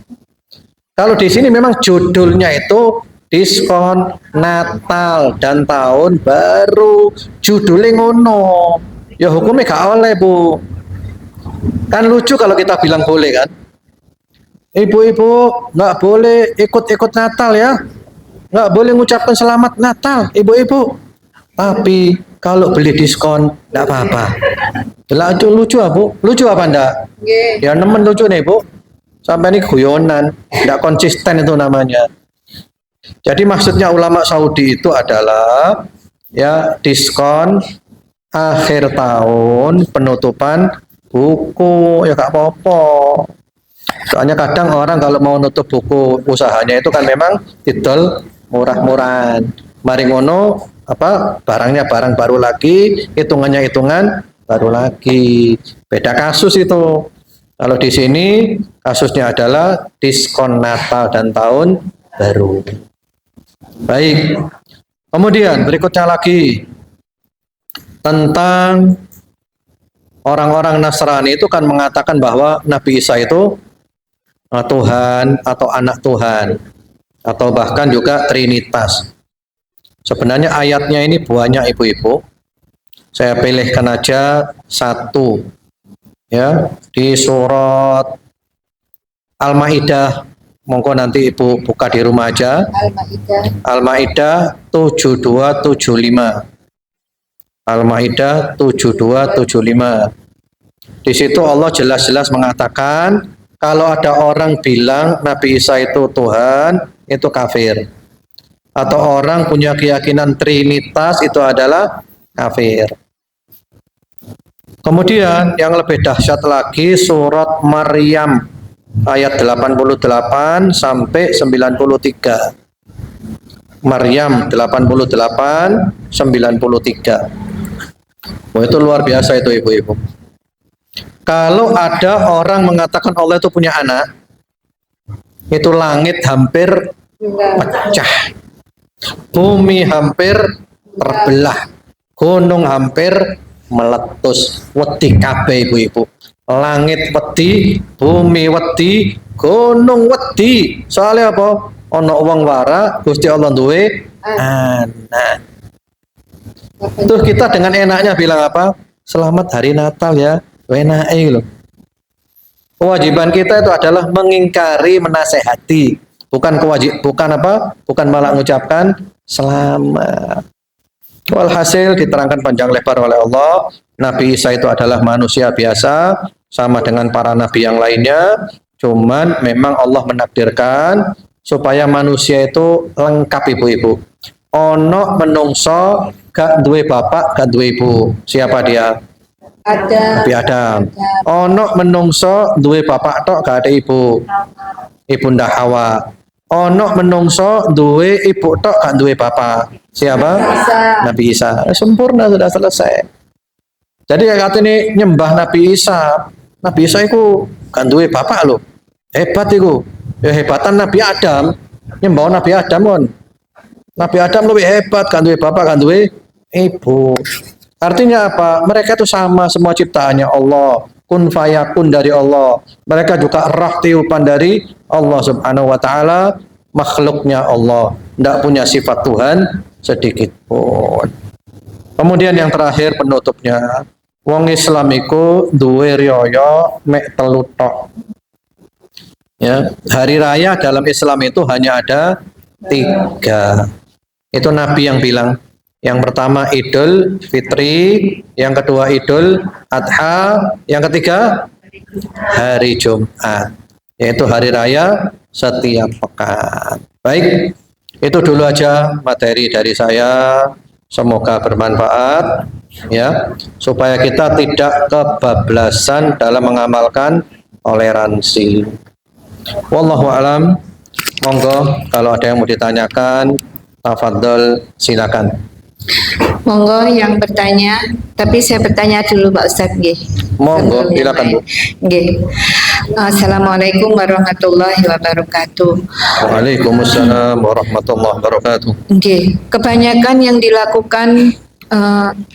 Kalau di sini memang judulnya itu diskon Natal dan Tahun Baru. Judulnya ngono. Ya hukumnya gak oleh, Bu. Kan lucu kalau kita bilang boleh kan. Ibu-ibu nggak boleh ikut-ikut Natal ya. Nggak boleh mengucapkan selamat Natal, ibu-ibu. Tapi kalau beli diskon nggak apa-apa. Lah itu lucu Bu. Lucu apa enggak? Iya. Ya nemen lucu nih Bu. Sampai ini guyonan, nggak konsisten itu namanya. Jadi maksudnya ulama Saudi itu adalah ya diskon akhir tahun penutupan buku ya gak apa-apa. Soalnya kadang orang kalau mau nutup buku usahanya itu kan memang didol murah-murahan. Mari ngono apa barangnya barang baru lagi, hitungannya hitungan baru lagi. Beda kasus itu. Kalau di sini kasusnya adalah diskon Natal dan Tahun Baru. Baik. Kemudian berikutnya lagi tentang orang-orang Nasrani itu kan mengatakan bahwa Nabi Isa itu Tuhan atau anak Tuhan atau bahkan juga Trinitas. Sebenarnya ayatnya ini banyak ibu-ibu. Saya pilihkan aja satu ya di surat Al-Maidah. Monggo nanti ibu buka di rumah aja. Al-Maidah. Al-Maidah 7275. Al-Maidah 7275. Di situ Allah jelas-jelas mengatakan kalau ada orang bilang Nabi Isa itu Tuhan, itu kafir. Atau orang punya keyakinan Trinitas itu adalah kafir. Kemudian yang lebih dahsyat lagi surat Maryam ayat 88 sampai 93. Maryam 88 93. Oh, itu luar biasa itu ibu-ibu. Kalau ada orang mengatakan Allah itu punya anak, itu langit hampir pecah, bumi hampir terbelah, gunung hampir meletus, wedi kabeh ibu-ibu. Langit wedi, bumi wedi, gunung wedi. Soalnya apa? Ono wong wara, Gusti Allah duwe anak. Terus kita dengan enaknya bilang apa? Selamat hari Natal ya. Enake loh. Kewajiban kita itu adalah mengingkari, menasehati, bukan bukan malah mengucapkan selamat. Walhasil diterangkan panjang lebar oleh Allah, Nabi Isa itu adalah manusia biasa, sama dengan para nabi yang lainnya, cuman memang Allah menakdirkan supaya manusia itu lengkap ibu-ibu. Ono menungso gak duwe bapak, gak duwe ibu. Siapa dia? Ada. Nabi Adam. Ono menungso duwe bapak tok gak ada ibu. Ibunda Hawa. Ono menungso duwe ibu tok gak duwe bapak. Siapa? Isa. Nabi Isa. Sempurna, sudah selesai. Jadi kata ini nyembah Nabi Isa. Nabi Isa itu gak duwe bapak loh. Hebat itu. Ya hebatan Nabi Adam. Nyembah Nabi Adam kan. Nabi Adam lebih hebat, gak duwe bapak, gak duwe ibu. Artinya apa? Mereka itu sama semua ciptaannya Allah. Kun fayakun dari Allah. Mereka juga rah tiupan dari Allah Subhanahu wa taala, makhluknya Allah. Tidak punya sifat Tuhan sedikit pun. Kemudian yang terakhir penutupnya, wong Islam iku duwe riyaya mek telu tok. Ya, hari raya dalam Islam itu hanya ada 3. Itu Nabi yang bilang. Yang pertama Idul Fitri, yang kedua Idul Adha, yang ketiga hari Jumat, yaitu hari raya setiap pekan. Baik, itu dulu aja materi dari saya. Semoga bermanfaat ya, supaya kita tidak kebablasan dalam mengamalkan toleransi. Wallahu alam. Monggo kalau ada yang mau ditanyakan, tafadhol silakan. Monggo yang bertanya, tapi saya bertanya dulu Pak Ustadz nggih. Monggo, Sebelum yang silakan, lain. Bu. Nggih. Assalamualaikum warahmatullahi wabarakatuh. Waalaikumsalam warahmatullahi wabarakatuh. Nggih, kebanyakan yang dilakukan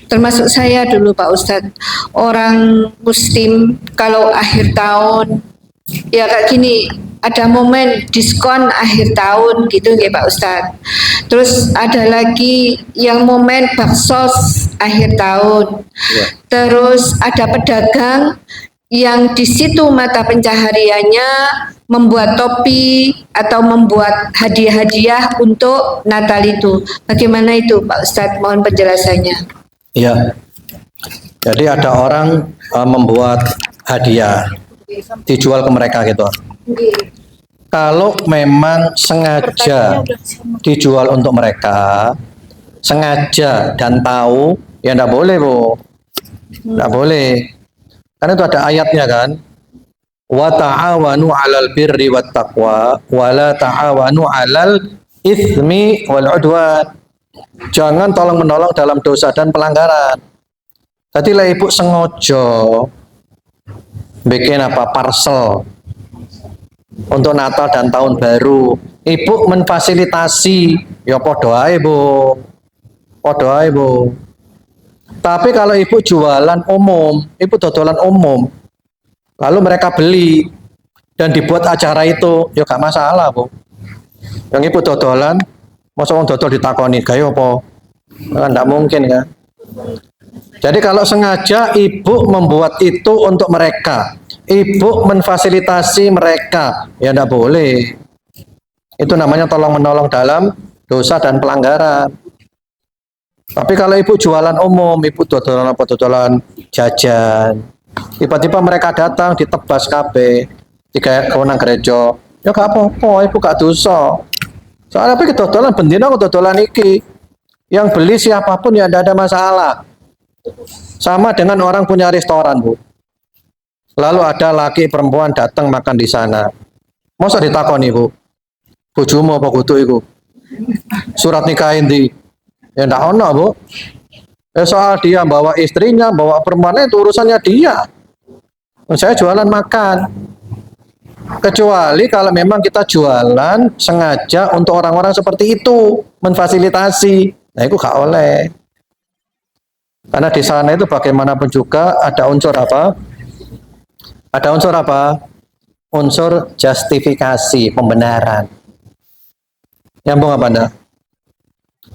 termasuk saya dulu Pak Ustadz, orang Muslim kalau akhir tahun ya kayak gini, ada momen diskon akhir tahun gitu nggih Pak Ustadz. Terus ada lagi yang momen baksos akhir tahun. Ya. Terus ada pedagang yang di situ mata pencahariannya membuat topi atau membuat hadiah-hadiah untuk Natal itu. Bagaimana itu Pak Ustadz? Mohon penjelasannya. Ya. Jadi ada orang membuat hadiah dijual ke mereka gitu. Kalau memang sengaja dijual untuk mereka, sengaja dan tahu, ya enggak boleh, Bu. Enggak boleh. Karena itu ada ayatnya kan. Wa ta'awanu 'alal birri wat taqwa wa la ta'awanu 'alal itsmi wal 'udwan. Jangan tolong-menolong dalam dosa dan pelanggaran. Jadi lah ibu sengaja bikin parcel untuk Natal dan Tahun Baru, ibu memfasilitasi, ya podo ae Bu, podo ae Bu. Tapi kalau ibu jualan umum, ibu dodolan umum, lalu mereka beli dan dibuat acara itu, ya gak masalah Bu. Yang ibu dodolan, masa orang dodol ditakoni, gaya apa? Kan gak mungkin kan. Jadi kalau sengaja ibu membuat itu untuk mereka, ibu memfasilitasi mereka, ya tidak boleh. Itu namanya tolong-menolong dalam dosa dan pelanggaran. Tapi kalau ibu jualan umum, ibu dodolan jajan, tiba-tiba mereka datang ditebas KB, tiga kewenang gereja, ya gak apa-apa, ibu gak dosa. Soalnya tapi dodolan bendina dodolan iki, yang beli siapapun ya tidak ada masalah. Sama dengan orang punya restoran Bu. Lalu ada laki perempuan datang makan di sana. Masa ditakoni Bu, bojomu apa kudu iku? Surat nikah di, ya ndak ono Bu. Soal dia bawa istrinya, bawa perempuannya itu urusannya dia. Saya jualan makan. Kecuali kalau memang kita jualan sengaja untuk orang-orang seperti itu, memfasilitasi. Nah itu gak oleh. Karena di sana itu bagaimanapun juga ada unsur apa? Ada unsur apa? Unsur justifikasi, pembenaran. Nyambung apa enggak?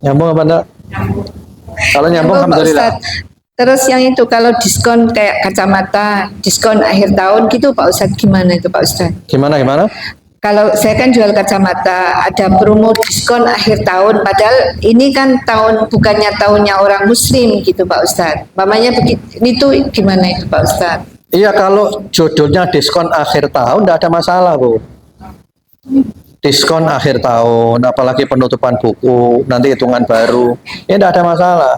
Nyambung apa enggak? Kalau nyambung, alhamdulillah. Terus yang itu kalau diskon kayak kacamata, diskon akhir tahun gitu Pak Ustadz, gimana itu Pak Ustadz? Gimana? Kalau saya kan jual kacamata, ada promo diskon akhir tahun, padahal ini kan tahun bukannya tahunnya orang Muslim gitu Pak Ustadz. Mamanya begitu, itu gimana itu Pak Ustadz? Iya, kalau judulnya diskon akhir tahun tidak ada masalah Bu. Diskon akhir tahun, apalagi penutupan buku, nanti hitungan baru, ya tidak ada masalah.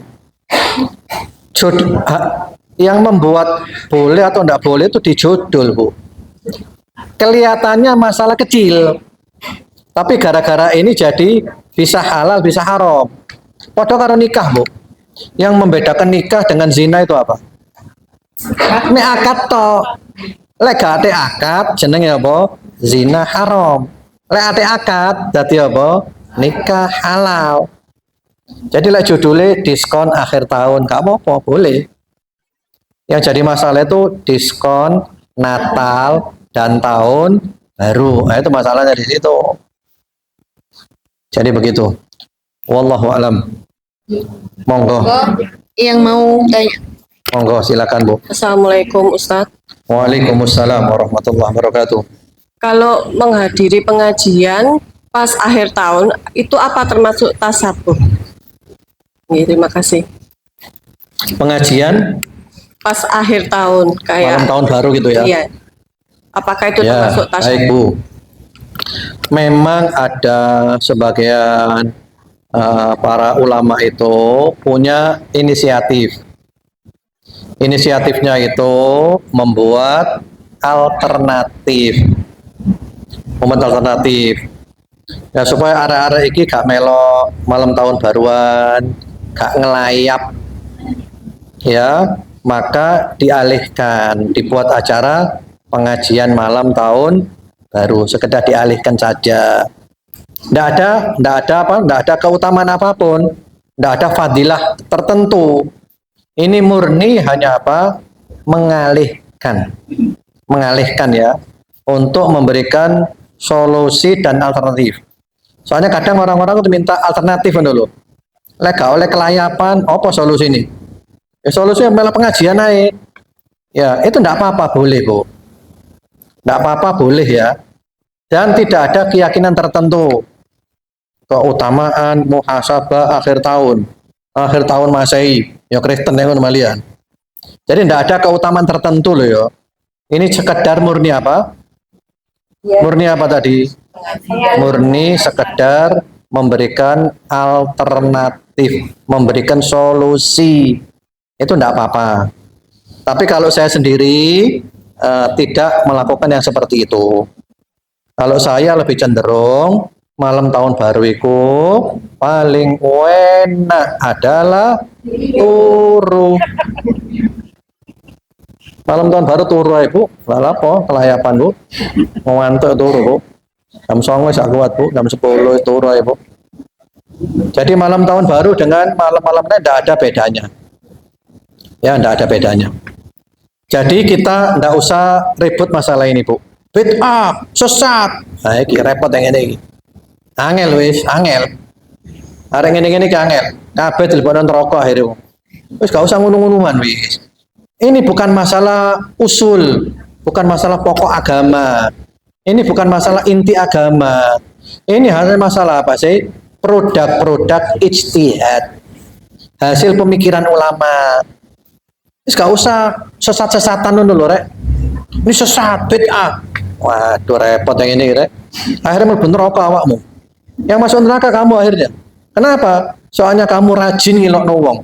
Yang membuat boleh atau tidak boleh itu di judul Bu. Kelihatannya masalah kecil, tapi gara-gara ini jadi bisa halal, bisa haram. Padahal karo nikah Bu. Yang membedakan nikah dengan zina itu apa? Nek akad to, lek gak ate akad jenenge apa? Zina haram. Lek ate akad dadi apa? Nikah halal. Jadi lek judulnya diskon akhir tahun, gak apa-apa, boleh. Yang jadi masalah itu diskon Natal dan Tahun Baru. Nah, itu masalahnya di situ. Jadi begitu. Wallahu alam. Monggo. Yang mau tanya. Monggo silakan Bu. Assalamualaikum Ustadz. Waalaikumsalam warahmatullahi wabarakatuh. kalau menghadiri pengajian pas akhir tahun itu apa termasuk tasabuh? Terima kasih. Pengajian Pas akhir tahun malam kayak tahun baru gitu ya. iya. Apakah itu Ya, termasuk baik tasabuh? Bu. Memang ada sebagian para ulama itu punya inisiatif. Inisiatifnya itu membuat alternatif. Membuat alternatif. Ya supaya arek-arek iki gak melo malam tahun baruan, gak ngelayap. Ya, maka dialihkan, dibuat acara pengajian malam tahun baru, sekedar dialihkan saja. Tidak ada apa, tidak ada keutamaan apapun, tidak ada fadilah tertentu. Ini murni hanya apa? Mengalihkan, mengalihkan ya, untuk memberikan solusi dan alternatif. Soalnya kadang orang-orang itu minta alternatif dulu. Lek oleh kelayapan, apa solusi ini? Ya, solusi yang malah pengajian naik. Ya, itu tidak apa-apa, boleh Bu. Tidak apa-apa, boleh ya. Dan tidak ada keyakinan tertentu. Keutamaan muhasabah akhir tahun Masehi. Ya Kristen ya kalian. Jadi tidak ada keutamaan tertentu loh ya. Ini sekedar murni apa? Murni apa tadi? Murni sekedar memberikan alternatif, memberikan solusi. Itu tidak apa-apa. Tapi kalau saya sendiri tidak melakukan yang seperti itu. Kalau saya lebih cenderung malam tahun baru itu paling enak adalah turu. Malam tahun baru turu Bu. Lalu apa? Kelayapan Bu. Ngantuk turu Bu. Jam 09.00 sak kuat Bu, jam 10 turu Bu. Jadi malam tahun baru dengan malam-malamnya tidak ada bedanya. Ya, tidak ada bedanya. Jadi kita tidak usah ribut masalah ini Bu. Bid'ah, sesat. Nah, ini repot yang ini. Angel wis, angel. Hari ini angel. Kabeh teleponan rokok akhirnya. Wis gak usah ngunung-ngunungan wis. Ini bukan masalah usul, bukan masalah pokok agama. Ini bukan masalah inti agama. Ini hanya masalah apa sih? Produk-produk ijtihad. Hasil pemikiran ulama. Wis gak usah sesat-sesatan dulu rek. Ini sesat bid'ah. Waduh repot yang ini rek. Akhirnya mlebu neraka awakmu. Yang masuk neraka kamu akhirnya. Kenapa? Soalnya kamu rajin ngilokno wong,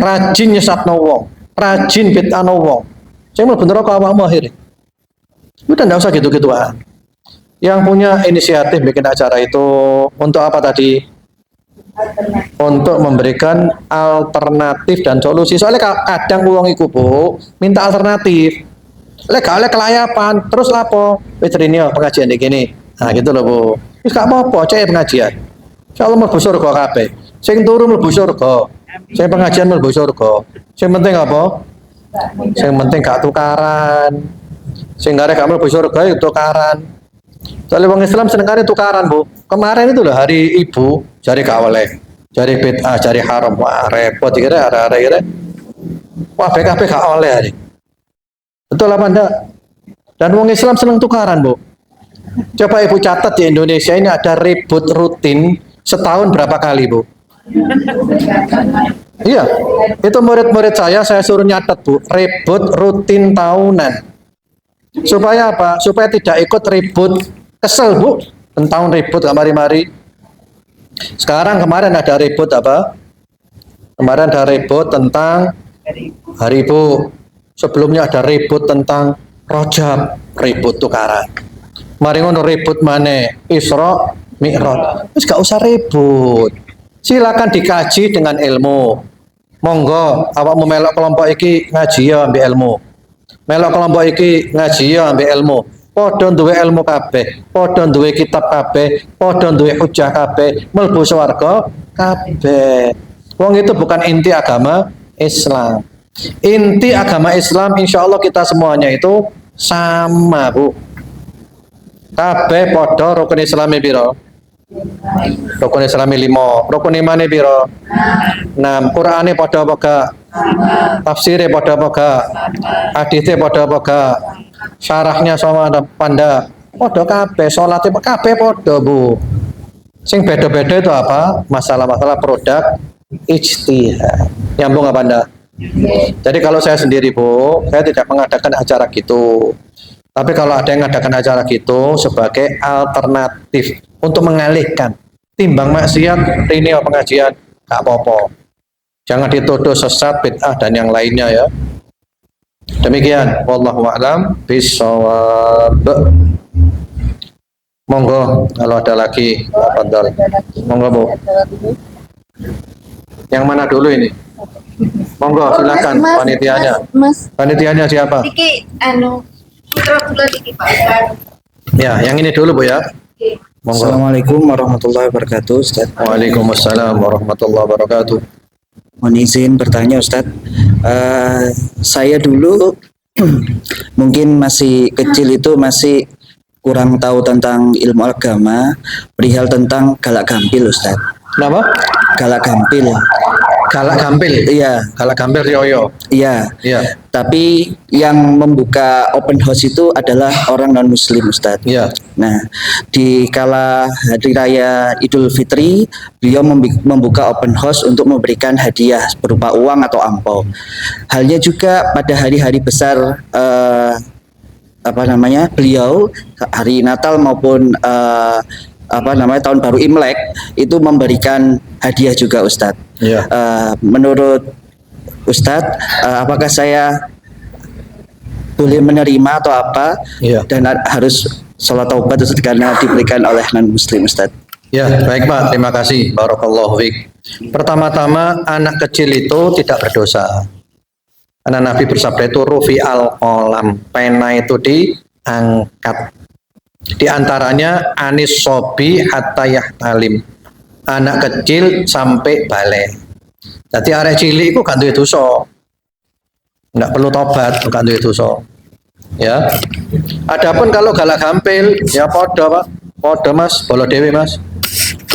rajin nyesatno wong, rajin bid'ahno wong. Saya mlebu neraka awakmu akhirnya. Udah enggak usah gitu-gituan. Yang punya inisiatif bikin acara itu untuk apa tadi? Untuk memberikan alternatif dan solusi. Soalnya kadang wong iku Bu minta alternatif. Lek gak oleh kelayapan, terus lapo? Wis rene pengajian iki gini. Nah gitu loh Bu. Wis gak apa-apa, cek pengajian. Insyaallah mlebu surga kabeh. Sing turu mlebu surga. Sing pengajian mlebu surga. Sing penting apa? Sing penting gak tukaran. Sing gak mlebu surga itu tukaran. Soalnya wong Islam senengane tukaran Bu. Kemarin itu loh hari Ibu, jari gak oleh. Jari bid'ah, jari haram. Wah repot kira ada-ada. Wah BKP gak oleh hari. Betul apa enggak? Dan wong Islam seneng tukaran Bu. Coba Ibu catat di Indonesia ini ada ribut rutin setahun berapa kali Bu? Iya, itu murid-murid saya suruh nyatet Bu, ribut rutin tahunan. Supaya apa? Supaya tidak ikut ribut, kesel Bu, tentang ribut gak mari-mari. Kemarin ada ribut apa? Kemarin ada ribut tentang Hari Ibu. Sebelumnya ada ribut tentang Rojab, ribut tukaran. Mari ngono ribut mana? Isra, Mi'raj. Terus gak usah ribut. Silakan dikaji dengan ilmu. Monggo, awakmu melok kelompok iki ngaji ya ambil ilmu. Melok kelompok iki ngaji ya ambil ilmu. Padha duwe ilmu kabeh, padha duwe kitab kabeh, padha duwe hujah kabeh, mlebu swarga kabeh. Wong itu bukan inti agama Islam. Inti agama Islam insya Allah kita semuanya itu sama Bu. Kabeh padha rukun Islami piro? Rukun Islami 5. Rukun imane piro? 6. Qur'ane padha apa gak? Tafsire padha apa gak? Hadise padha apa gak? Syarahnya sama apa ndak? Podo kabeh, salate kabeh podo, Bu. Sing beda-beda itu apa? Masalah-masalah produk ijtihad. Nyambung apa Anda? Jadi kalau saya sendiri, Bu, saya tidak mengadakan acara gitu. Tapi kalau ada yang mengadakan acara gitu sebagai alternatif untuk mengalihkan timbang maksiat, ini pengajian, gak apa-apa. Jangan dituduh sesat, bid'ah dan yang lainnya ya. Demikian, wallahu a'lam bishawab. Monggo kalau ada lagi, tafadhol. Monggo Bu. Yang mana dulu ini? Monggo silakan panitianya. Mas, Panitianya siapa? Diki, putra kula Diki Pak. Ya, yang ini dulu Bu ya. Monggo. Assalamualaikum warahmatullahi wabarakatuh, Ustaz. Waalaikumsalam warahmatullahi wabarakatuh. Mohon izin bertanya, Ustaz. Saya dulu mungkin masih kecil itu masih kurang tahu tentang ilmu agama, perihal tentang galak gampil, Ustaz. Kenapa? Galak gampil. Galak gampil. Iya, Galak gampil Rioyo. iya. Iya. Tapi yang membuka open house itu adalah orang non muslim, Ustaz. Iya. Nah, di kala hari raya Idul Fitri, beliau membuka open house untuk memberikan hadiah berupa uang atau ampau. Halnya juga pada hari-hari besar beliau hari Natal maupun tahun baru Imlek itu memberikan hadiah juga, Ustadz. Iya. Menurut Ustadz, apakah saya boleh menerima atau apa? Iya. Dan harus sholat taubat Ustadz, karena diberikan oleh non muslim, Ustadz. Ya, baik Pak, terima kasih. Barakallahu fiik. Pertama-tama anak kecil itu tidak berdosa. Karena Nabi bersabda itu rufi al-qalam, pena itu diangkat. Di antaranya anis sobi hatta yahtalim, anak kecil sampai balik. Jadi arek cilik itu gak duwe dosa. Enggak perlu tobat, gak duwe dosa. Ya. Adapun kalau galak gampil, ya podo Pak. Podo Mas, bolo dewe Mas.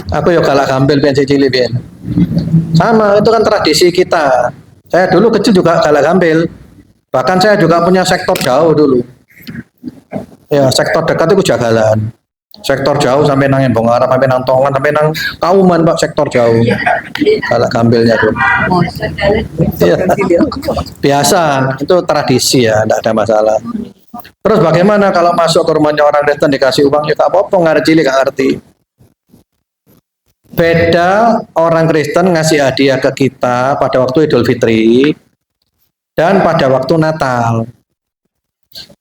Aku ya galak gampil pian cilik pian. Sama, itu kan tradisi kita. Saya dulu kecil juga galak gampil. Bahkan saya juga punya sektor jauh dulu. Ya, sektor dekat itu jagalan. Sektor jauh sampai nang Embong Arab, sampai nang Tongan, sampai nang Kauman, Pak, sektor jauh. Galak gampilnya tuh. Ya. Biasa, itu tradisi ya, tidak ada masalah. Terus bagaimana kalau masuk ke rumahnya orang Kristen dikasih uang, ya gak apa-apa, nggak cilik, gak ngerti. Beda orang Kristen ngasih hadiah ke kita pada waktu Idul Fitri dan pada waktu Natal.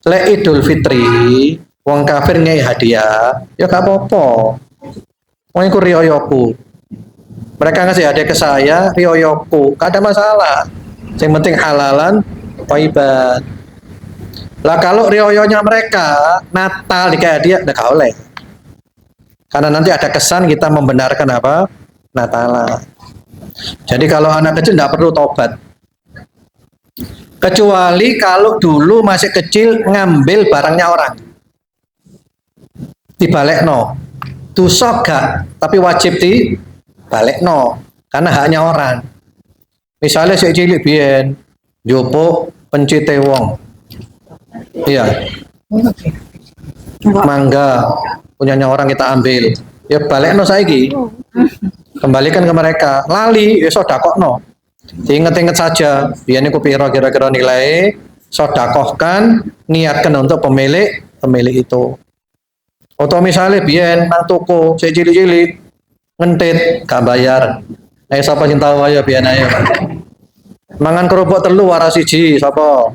Lek Idul Fitri, wong kafir ngai hadiah, ya gak apa-apa. Wong iku riyoyoku. Mereka ngasih hadiah ke saya, riyoyoku, gak ada masalah. Yang penting halalan, thayyiban. Lah kalau riyoyonya mereka Natal dikasih hadiah, gak oleh. Karena nanti ada kesan kita membenarkan apa? Natalan. Jadi kalau anak kecil tidak perlu tobat. Kecuali kalau dulu masih kecil ngambil barangnya orang. Dibalekno. Dosa gak, tapi wajib dibalekno. Karena haknya orang. Misalnya si cilik biyen jopo pencite wong. Iya. Mangga punyanya orang kita ambil, ya balekno saiki, kembalikan ke mereka. Lali ya sodakokno, diinget-inget saja biar niku piro kira-kira nilai, sodakohkan, niatkan untuk pemilik itu. Atau misalnya biar nang toko saya cilik-cilik ngentit gak bayar, siapa yang tahu ayo biar ayo mangan kerupuk telu waras siji sapa,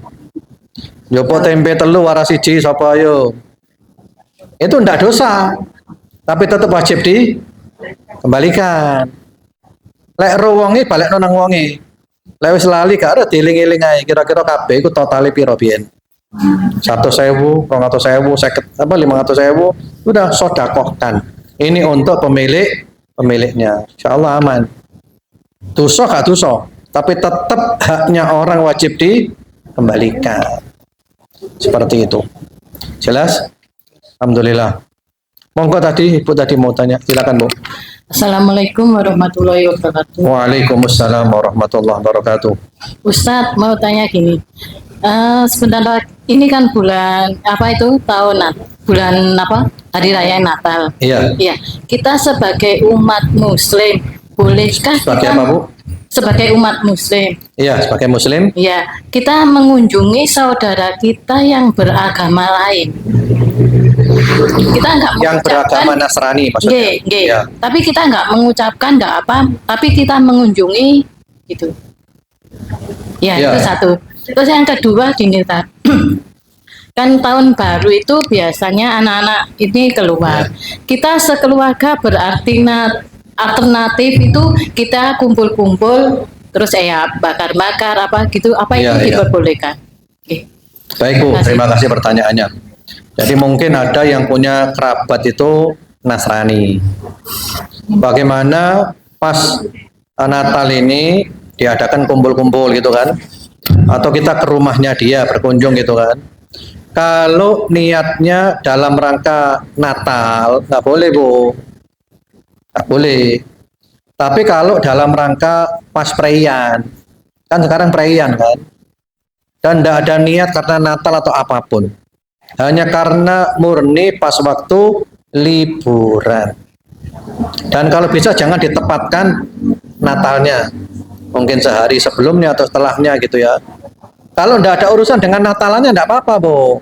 jopo tempe telu waras siji sapa ayo. Itu ndak dosa, tapi tetap wajib dikembalikan. Lek ro wonge balekno nang wonge. Lek wis lali gak ada dieling-eling ae kira-kira kabeh iku totale piro biyen. 100.000, 200.000, 50, 500.000 udah sedekahkan. Ini untuk pemiliknya. Insyaallah aman. Dosa gak dosa, tapi tetap haknya orang wajib dikembalikan. Seperti itu. Jelas? Alhamdulillah. Monggo tadi Ibu tadi mau tanya, silakan Bu. Assalamualaikum warahmatullahi wabarakatuh. Waalaikumsalam warahmatullahi wabarakatuh. Ustadz mau tanya gini, sebentar ini kan bulan apa itu tahun bulan apa? Hari Raya Natal. Iya. Ya, kita sebagai umat Muslim, bolehkah Sebagai kita apa, Bu? sebagai umat Muslim, Iya, sebagai muslim. ya kita mengunjungi saudara kita yang beragama lain? Kita nggak Yang mengucapkan, beragama Nasrani maksudnya. nggih, nggih. Iya. Tapi kita nggak mengucapkan nggak apa, tapi kita mengunjungi gitu. Ya, Iya. itu satu. Terus yang kedua gini, Tat. Kan tahun baru itu biasanya anak-anak ini keluar. Kita sekeluarga berarti alternatif itu kita kumpul-kumpul terus ya bakar-bakar apa gitu, apa itu Iya, iya. diperbolehkan? Oke. Baik, Bu, Terima kasih. terima kasih pertanyaannya. Jadi mungkin ada yang punya kerabat itu Nasrani. Bagaimana pas Natal ini diadakan kumpul-kumpul gitu kan? Atau kita ke rumahnya dia berkunjung gitu kan? Kalau niatnya dalam rangka Natal, nggak boleh, Bu. Nggak boleh. Tapi kalau dalam rangka pas perayaan, kan sekarang perayaan kan? Dan tidak ada niat karena Natal atau apapun. Hanya karena murni pas waktu liburan. Dan kalau bisa jangan ditempatkan Natalnya. Mungkin sehari sebelumnya atau setelahnya gitu ya. Kalau tidak ada urusan dengan Natalannya tidak apa-apa, Bu.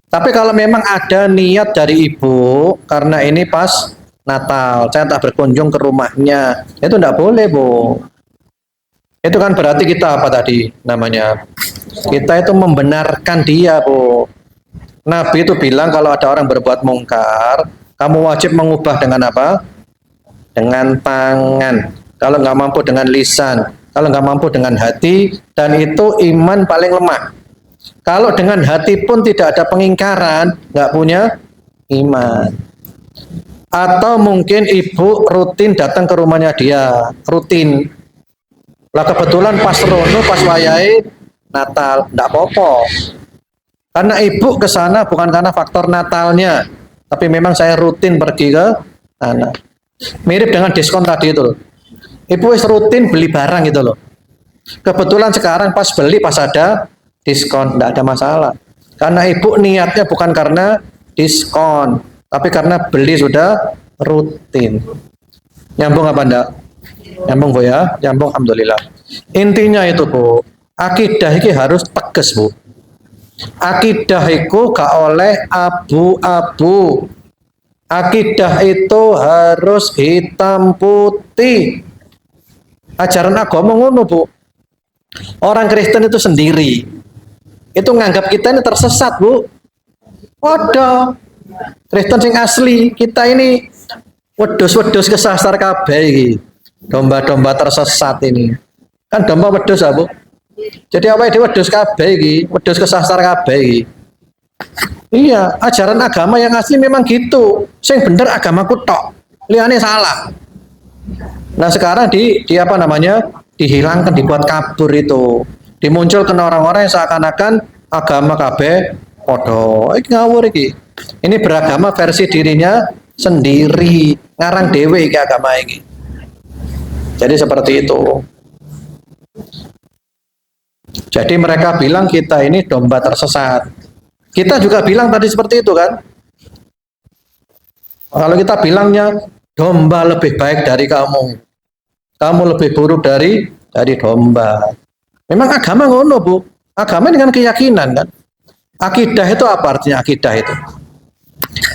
Tapi kalau memang ada niat dari ibu karena ini pas Natal, saya tak berkunjung ke rumahnya, itu tidak boleh, Bu. Itu kan berarti kita apa tadi namanya? Kita itu membenarkan dia, Bu. Nabi itu bilang kalau ada orang berbuat mungkar, kamu wajib mengubah dengan apa? Dengan tangan. Kalau nggak mampu dengan lisan, kalau nggak mampu dengan hati, dan itu iman paling lemah. Kalau dengan hati pun tidak ada pengingkaran, nggak punya iman. Atau mungkin ibu rutin datang ke rumahnya dia, rutin. Lah kebetulan pas rono, pas wayai Natal, nggak apa-apa. Karena ibu ke sana bukan karena faktor Natalnya, tapi memang saya rutin pergi ke sana. Mirip dengan diskon tadi itu loh. Ibu wis rutin beli barang gitu loh. Kebetulan sekarang pas beli pas ada diskon, tidak ada masalah. Karena ibu niatnya bukan karena diskon, tapi karena beli sudah rutin. Nyambung apa enggak? Nyambung, Bu ya? Nyambung, alhamdulillah. Intinya itu, Bu, akidah ini harus tegas, Bu. Akidah itu gak oleh abu-abu. Akidah itu harus hitam putih. Ajaran agama ngono, Bu. Orang Kristen itu sendiri itu nganggap kita ini tersesat, Bu. Waduh, Kristen sing asli kita ini wedhus-wedhus kesasar kabeh iki. Domba-domba tersesat ini. Kan domba wedhus, Bu. Jadi apa itu wedhus kabeh iki, wedhus kesasar kabeh iki. Iya, ajaran agama yang asli memang gitu. Sing bener agamaku tok. Liyane salah. Nah sekarang di apa namanya dihilangkan, dibuat kabur itu, dimunculkan orang-orang yang seakan-akan agama KB podo, ngawur iki. Ini beragama versi dirinya sendiri, ngarang dewe iki agama ini. Jadi seperti itu. Jadi mereka bilang kita ini domba tersesat. Kita juga bilang tadi seperti itu kan. Kalau kita bilangnya domba lebih baik dari kamu. Kamu lebih buruk dari domba. Memang agama ngono, Bu. Agama dengan keyakinan kan. Akidah itu apa artinya akidah itu?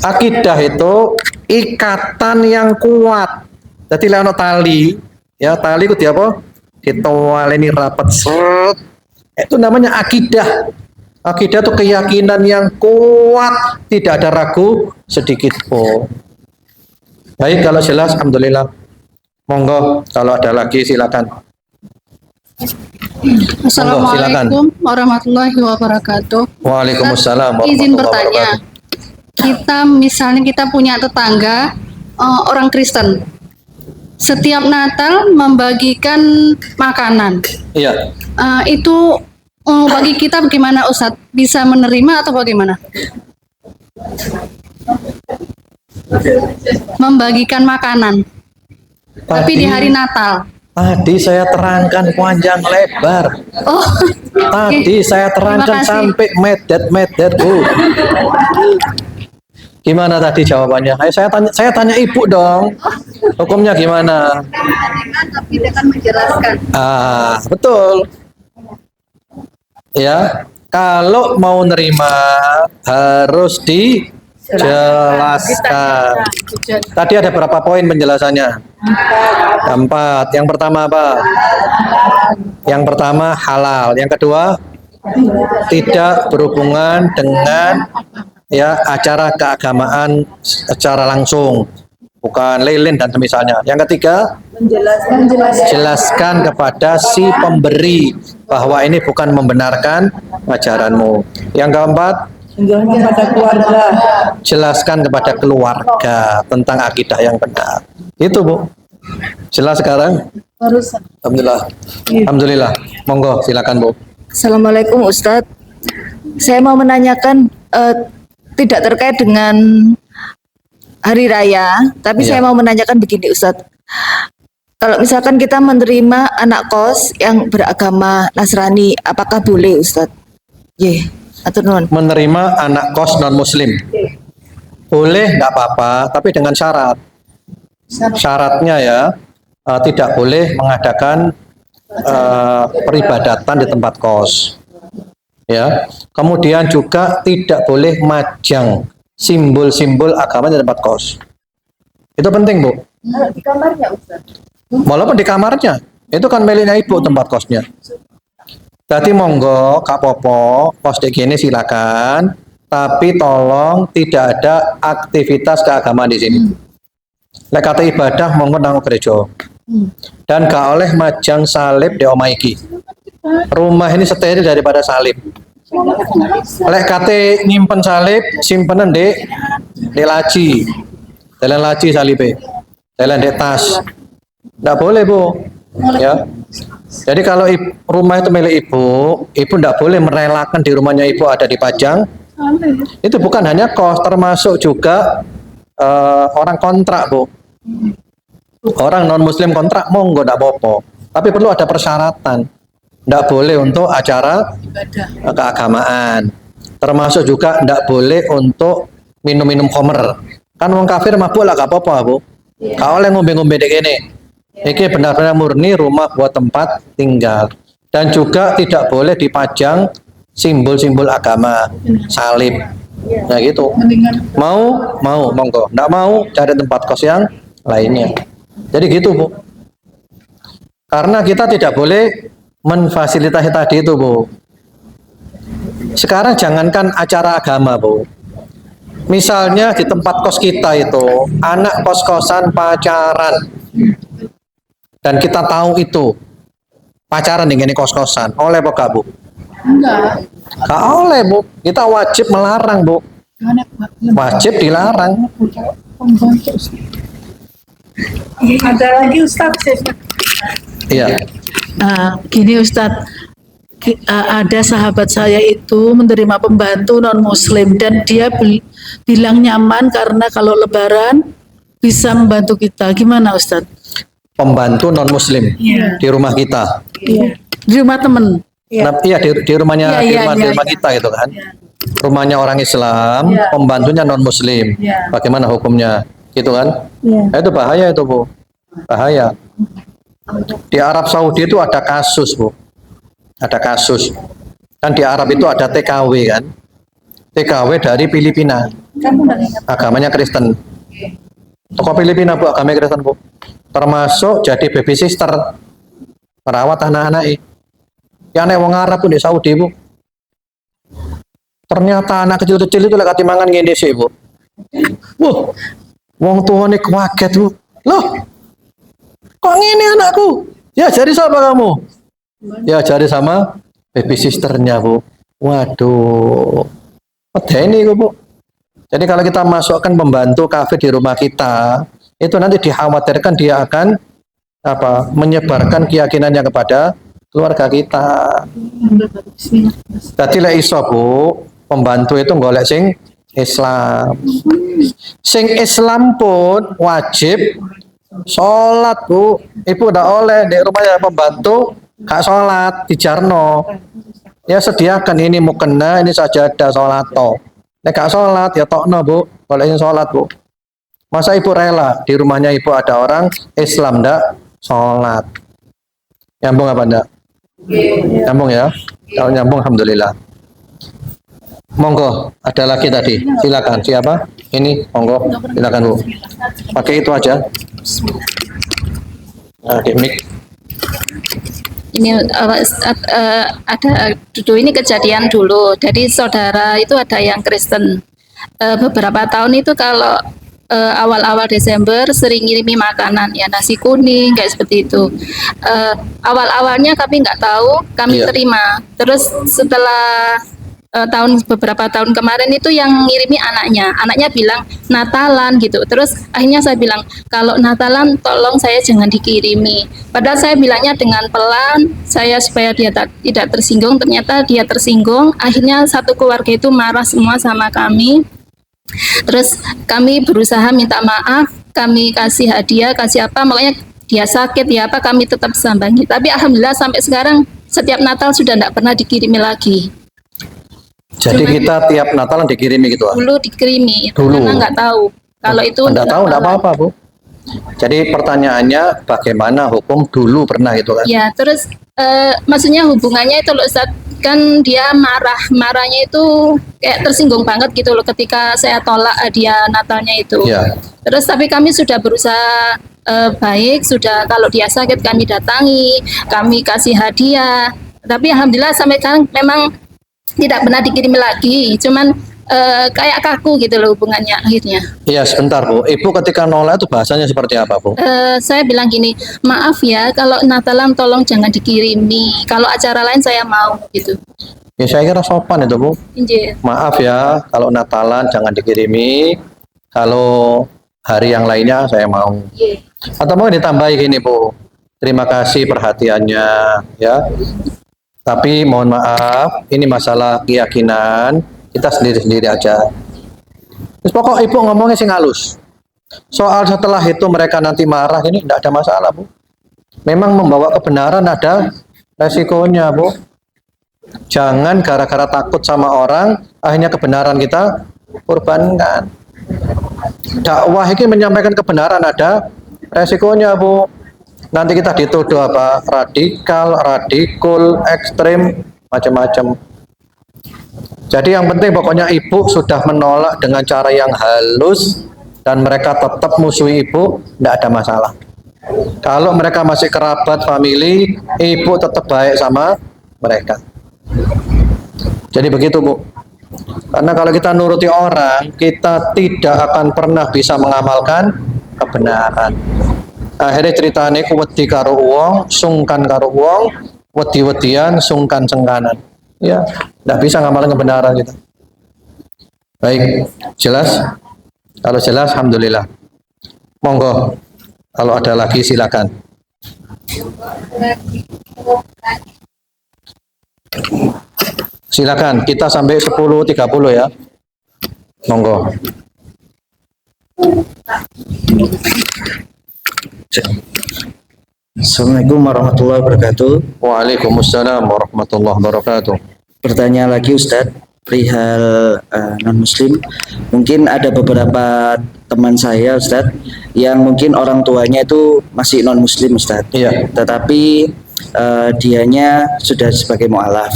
Akidah itu ikatan yang kuat. Jadi lewat tali, ya tali itu apa? Ditoleni rapat set. Itu namanya akidah. Akidah itu keyakinan yang kuat, tidak ada ragu sedikit pun. Baik, kalau jelas, alhamdulillah. Monggo, kalau ada lagi silakan. Assalamualaikum warahmatullahi wabarakatuh. Waalaikumsalam Izin warahmatullahi bertanya, kita punya tetangga orang Kristen. Setiap Natal membagikan makanan. Iya. Itu bagi kita bagaimana, Ustadz? Bisa menerima atau bagaimana? Membagikan makanan. Tapi di hari Natal. Tadi saya terangkan panjang lebar. Oh, Tadi saya terangkan Terima kasih. sampai medet-medet, Bu. Gimana tadi jawabannya? Ayo saya tanya Ibu dong. Hukumnya gimana? tapi dengan menjelaskan. Ah, betul. Ya, kalau mau nerima harus dijelaskan. Tadi ada berapa poin penjelasannya? 4. Yang pertama apa? Yang pertama halal. Yang kedua tidak berhubungan dengan ya acara keagamaan secara langsung, bukan lilin dan semisalnya. Yang ketiga, jelaskan kepada si pemberi bahwa ini bukan membenarkan ajaranmu. Yang keempat, jelaskan kepada keluarga tentang akidah yang benar. Itu, Bu. Jelas sekarang? Alhamdulillah. Alhamdulillah. Monggo, silakan, Bu. Assalamualaikum Ustadz. Saya mau menanyakan tidak terkait dengan hari raya, tapi Iya. saya mau menanyakan begini Ustadz. Kalau misalkan kita menerima anak kos yang beragama Nasrani, apakah boleh Ustadz? Ye, atur nuwun. Menerima anak kos non muslim boleh, nggak apa-apa, tapi dengan syarat. Syaratnya ya tidak boleh mengadakan peribadatan di tempat kos, ya. Kemudian juga tidak boleh majang simbol-simbol agama di tempat kos. Itu penting, Bu. Di kamarnya Ustadz. Walaupun di kamarnya, itu kan miliknya ibu tempat kosnya. Jadi monggo, Kak Popo, kos di gini silakan, tapi tolong tidak ada aktivitas keagamaan di sini. Lek kata ibadah monggo nang gereja. Dan gak oleh majang salib di omah iki. Rumah ini steril daripada salib. Lek kate nyimpen salib, simpenan di laci. Dalam laci salibe. Dalam di tas. Nggak boleh, Bu. Ya. Jadi kalau rumah itu milik ibu nggak boleh merelakan di rumahnya ibu ada dipajang. Itu bukan hanya kos, termasuk juga orang kontrak, Bu. Orang non muslim kontrak monggo nggak apa-apa. Tapi perlu ada persyaratan. Nggak boleh untuk acara keagamaan. Termasuk juga nggak boleh untuk minum-minum khamr. Kan wong kafir mabuk lah gak apa-apa, Bu. Gak oleh ngombe-ngombe dek ini. Ini benar-benar murni rumah buat tempat tinggal. Dan juga tidak boleh dipajang simbol-simbol agama, salib. Nah gitu. Mau, monggo. Nggak mau, cari tempat kos yang lainnya. Jadi gitu, Bu. Karena kita tidak boleh memfasilitasi tadi itu, Bu. Sekarang jangankan acara agama, Bu. Misalnya di tempat kos kita itu, anak kos-kosan pacaran. Dan kita tahu itu, pacaran dengan kos-kosan. Oleh apa gak, Bu? Enggak. Gak oleh, Bu. Kita wajib melarang, Bu. Wajib dilarang. Ada lagi Ustaz. Iya. Gini Ustadz, ada sahabat saya itu menerima pembantu non muslim dan dia bilang nyaman karena kalau lebaran bisa membantu kita. Gimana Ustadz? Pembantu non muslim Iya. di rumah kita. Iya. Di rumah temen. Nah, iya di rumahnya Iya, di iya, rumah iya. kita itu kan. Rumahnya orang Islam, Iya. pembantunya non muslim. Iya. Bagaimana hukumnya? Gitu kan? Iya. Nah, itu bahaya itu, Bu. Bahaya. Di Arab Saudi itu ada kasus, Bu. Ada kasus. Kan di Arab itu ada TKW kan. TKW dari Filipina. Agamanya Kristen. Tokoh Filipina, Bu, agamanya Kristen, Bu. Termasuk jadi baby sister. Merawat anak-anak. Ya nek wong Arab pun di Saudi, Bu. Ternyata anak kecil-kecil itu lek mangan ngene sih, Bu. Wah. Wong tuane kaget, Bu. Loh. Kok ngene anakku? Ya jadi siapa kamu? Ya jadi sama baby sisternya, Bu. Waduh. Medeni itu, Bu. Jadi kalau kita masukkan pembantu kafe di rumah kita, itu nanti dikhawatirkan dia akan menyebarkan keyakinannya kepada keluarga kita. Jadi lek iso, Bu, pembantu itu golek sing Islam. Sing Islam pun wajib Sholat bu, ibu udah oleh di rumahnya pembantu gak sholat di Jarno. Ya sediakan ini mukena, ini sajadah sholat toh. Nek gak sholat ya tokno bu, boleh sholat bu. Masa ibu rela di rumahnya ibu ada orang Islam ndak sholat? Nyambung apa ndak? Nyambung ya? Kalau nyambung alhamdulillah. Monggo, ada lagi tadi. Silakan. Siapa? Ini, monggo. Silakan bu. Pakai itu aja. Oke, mic. Ini ada dulu ini kejadian dulu. Jadi saudara itu ada yang Kristen. Beberapa tahun itu kalau awal-awal Desember sering ngirimi makanan ya nasi kuning kayak seperti itu. Awal-awalnya kami nggak tahu, kami Iya. terima. Terus setelah beberapa tahun kemarin itu yang ngirimi anaknya bilang Natalan gitu. Terus akhirnya saya bilang kalau Natalan tolong saya jangan dikirimi. Padahal saya bilangnya dengan pelan, saya supaya dia tidak tersinggung. Ternyata dia tersinggung. Akhirnya satu keluarga itu marah semua sama kami. Terus kami berusaha minta maaf, kami kasih hadiah, kasih apa, makanya dia sakit ya apa kami tetap sambangi. Tapi alhamdulillah sampai sekarang setiap Natal sudah tidak pernah dikirimi lagi. Jadi kita tiap Natalan dikirimi gitu ah. Dulu dikirimi, Dulu. karena nggak tahu. Kalau itu Anda tahu enggak apa-apa, Bu. Jadi pertanyaannya bagaimana hukum dulu pernah gitu kan? Ya, terus maksudnya hubungannya itu loh Ustaz, kan dia marahnya itu kayak tersinggung banget gitu loh ketika saya tolak hadiah Natalnya itu. Iya. Terus tapi kami sudah berusaha baik, sudah kalau dia sakit kami datangi, kami kasih hadiah. Tapi alhamdulillah sampai sekarang memang tidak pernah dikirimi lagi, cuman kayak kaku gitu loh hubungannya akhirnya. Iya, sebentar, Bu. Ibu ketika nolak itu bahasanya seperti apa, Bu? Saya bilang gini, maaf ya kalau Natalan tolong jangan dikirimi, kalau acara lain saya mau gitu. Ya saya kira sopan itu, Bu. Injil. Maaf ya, kalau Natalan jangan dikirimi. Kalau hari yang lainnya saya mau. Iya. Atau mau ditambahi gini, Bu. Terima kasih perhatiannya, ya. Tapi mohon maaf, ini masalah keyakinan, kita sendiri-sendiri aja. Terus pokok ibu ngomongnya sing halus. Soal setelah itu mereka nanti marah, ini tidak ada masalah, Bu. Memang membawa kebenaran ada resikonya, Bu. Jangan gara-gara takut sama orang, akhirnya kebenaran kita korbankan. Dakwah ini menyampaikan kebenaran ada resikonya, Bu. Nanti kita dituduh apa? Radikal, radikul, ekstrim, macam-macam. Jadi yang penting pokoknya ibu sudah menolak dengan cara yang halus dan mereka tetap musuhi ibu, tidak ada masalah. Kalau mereka masih kerabat, family, ibu tetap baik sama mereka. Jadi begitu, Bu. Karena kalau kita nuruti orang, kita tidak akan pernah bisa mengamalkan kebenaran. Akhirnya ceritanya wedi karo wong, sungkan karo wong, wedi-wedian, sungkan-sengkanan. Ya, tidak bisa ngamalin kebenaran kita. Baik, jelas? Kalau jelas, alhamdulillah. Monggo, kalau ada lagi silakan. Silakan, kita sampai 10.30 ya. Monggo. Assalamualaikum warahmatullahi wabarakatuh. Waalaikumsalam warahmatullahi wabarakatuh. Bertanya lagi Ustadz, perihal non-muslim. Mungkin ada beberapa teman saya Ustadz yang mungkin orang tuanya itu masih non-muslim Ustadz. Iya. Tetapi dianya sudah sebagai mu'alaf.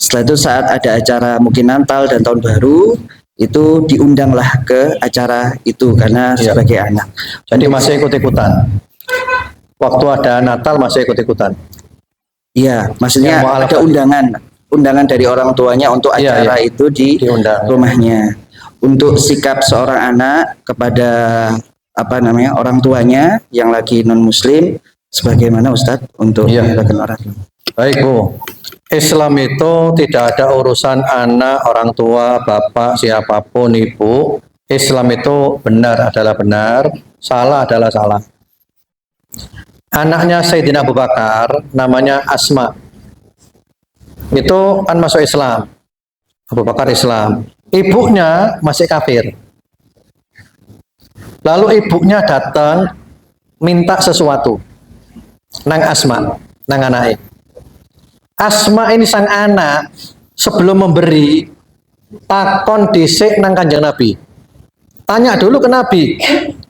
Setelah itu saat ada acara mungkin Natal dan Tahun Baru, itu diundanglah ke acara itu karena Iya. sebagai anak. Jadi masih ikut-ikutan. Waktu ada Natal masih ikut-ikutan. Iya, maksudnya Yang mu'alaf ada tadi. undangan dari orang tuanya untuk Iya, acara iya. itu di Diundang. rumahnya. Untuk sikap seorang anak kepada orang tuanya yang lagi non muslim, sebagaimana Ustadz untuk Iya. melakukan orang tua. Baik, Bu. Islam itu tidak ada urusan anak, orang tua, bapak, siapapun, ibu. Islam itu benar adalah benar, salah adalah salah. Anaknya Sayyidina Abu Bakar, namanya Asma. Itu kan masuk Islam. Abu Bakar Islam. Ibunya masih kafir. Lalu ibunya datang minta sesuatu nang Asma, nang anake. Asma ini sang anak sebelum memberi takon dhisik nang Kanjeng Nabi. Tanya dulu ke Nabi,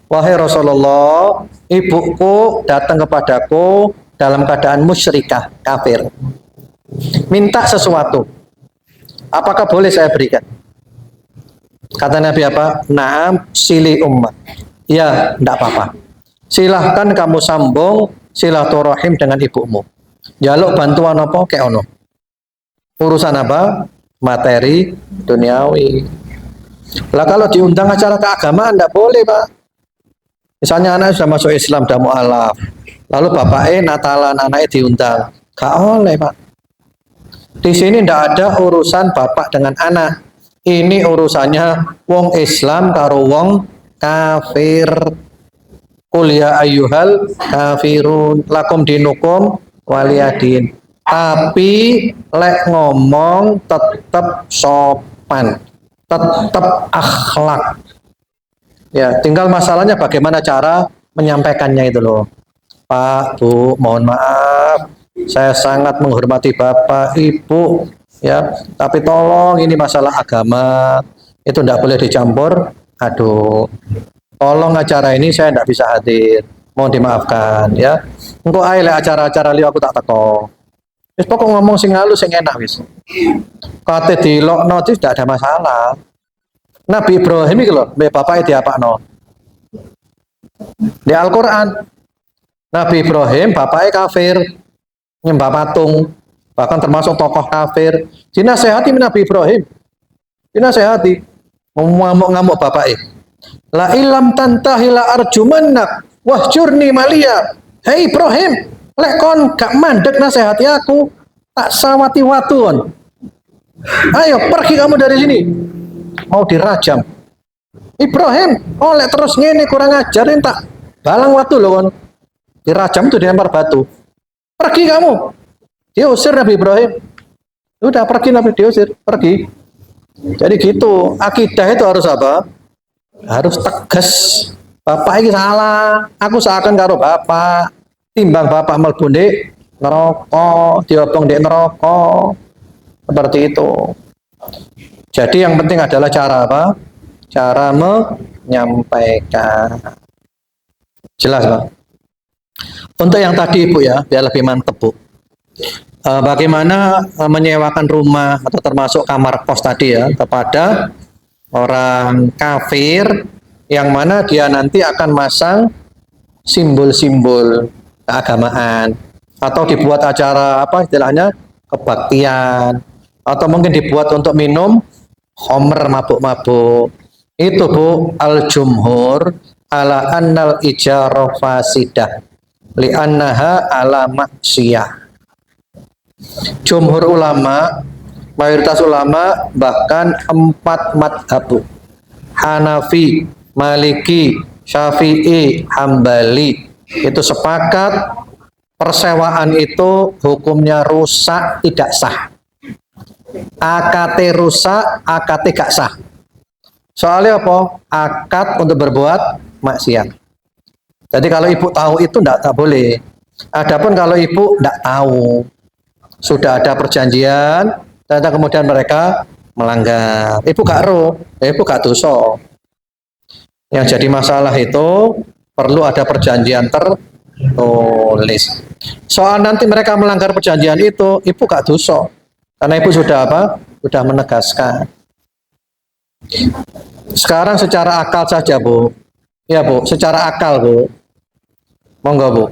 wahai Rasulullah, ibuku datang kepadaku dalam keadaan musyrikah, kafir. Minta sesuatu. Apakah boleh saya berikan? Kata Nabi apa? Naam sili ummat. Ya, enggak apa-apa. Silahkan kamu sambung silaturahim dengan ibumu. Jaluk bantuan apa? Kayak ono. Urusan apa? Materi duniawi. Lah kalau diundang acara keagamaan enggak boleh, Pak. Misalnya anak sudah masuk Islam, sudah mu'alaf. Lalu bapaknya Natalan, anaknya diundang. Enggak boleh, Pak. Di sini enggak ada urusan bapak dengan anak. Ini urusannya wong Islam karo wong kafir. Qul ya ayyuhal kafirun lakum dinukum waliyadin. Tapi lek ngomong tetap sopan, tetap akhlak. Ya, tinggal masalahnya bagaimana cara menyampaikannya itu loh. Pak, Bu, mohon maaf. Saya sangat menghormati Bapak, Ibu, ya. Tapi tolong ini masalah agama, itu tidak boleh dicampur. Aduh, tolong acara ini saya tidak bisa hadir. Mohon dimaafkan, ya. Engko ae lek acara-acara liya aku tak teko. Wis pokok ngomong sing halus sing enak wis. Kate dilokno itu tidak ada masalah. Nabi Ibrahim iki lho, mbek bapake diapakno. Di Al-Qur'an Nabi Ibrahim bapaknya kafir, nyembah patung, bahkan termasuk tokoh kafir. Dinasehati Nabi Ibrahim, dinasehati, ngamuk-ngamuk bapaknya. La ilam tantahi la arjumannak wahjurni malia. Hei Ibrahim, lek kon gak mandek nasehati aku, tak sawati watun. Ayo pergi kamu dari sini. Mau dirajam. Ibrahim, oleh terus ngene kurang ajarin tak balang watu loh kon. Dirajam tuh dilempar batu. Pergi kamu. Diusir Nabi Ibrahim. Udah pergi Nabi diusir, pergi. Jadi gitu, akidah itu harus apa? Harus tegas. Bapak ini salah, aku seakan karo bapak. Timbang bapak mlebu ndek neraka, diobong ndek neraka. Seperti itu. Jadi yang penting adalah cara apa? Cara menyampaikan. Jelas, Pak? Untuk yang tadi Ibu ya, biar lebih mantep Bu. Bagaimana menyewakan rumah atau termasuk kamar kos tadi ya kepada orang kafir yang mana dia nanti akan masang simbol-simbol keagamaan atau dibuat acara apa istilahnya kebaktian atau mungkin dibuat untuk minum khamr mabuk-mabuk. Itu Bu al-jumhur ala annal ijarah fasidah li'annaha ala maksiyah. Jumhur ulama, mayoritas ulama bahkan 4 madhab, Hanafi, Maliki, Syafi'i, Hambali, itu sepakat persewaan itu hukumnya rusak, tidak sah. AKT rusak, AKT gak sah. Soalnya apa? Akad untuk berbuat maksiat. Jadi kalau ibu tahu itu tidak boleh. Adapun kalau ibu tidak tahu, sudah ada perjanjian, ternyata kemudian mereka melanggar. Ibu gak roh, ibu gak dosa. Yang jadi masalah itu perlu ada perjanjian tertulis. Soal nanti mereka melanggar perjanjian itu, ibu gak dosa. Karena ibu sudah apa? Sudah menegaskan. Sekarang secara akal saja Bu. Ya Bu, secara akal Bu. Monggo Bu.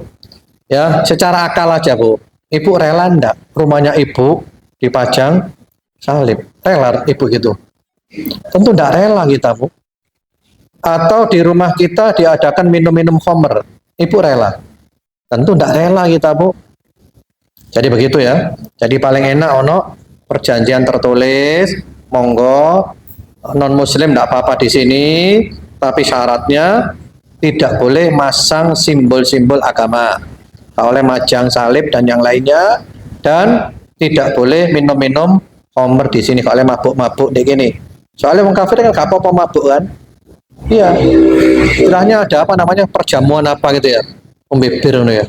Ya, secara akal aja Bu. Ibu rela enggak rumahnya ibu dipajang salib? Rela ibu gitu? Tentu enggak rela kita Bu. Atau di rumah kita diadakan minum-minum khamr, ibu rela? Tentu enggak rela kita Bu. Jadi begitu ya. Jadi paling enak ono perjanjian tertulis, monggo non muslim enggak apa-apa di sini, tapi syaratnya tidak boleh masang simbol-simbol agama. Tak boleh majang salib dan yang lainnya, dan tidak boleh minum-minum khamr di sini. Kalau mabuk-mabuk di gini. Soalnya orang kafir kan gak apa-apa mabuk kan? Iya. Istilahnya ada apa namanya perjamuan apa gitu ya. ngombe bir ngono ya.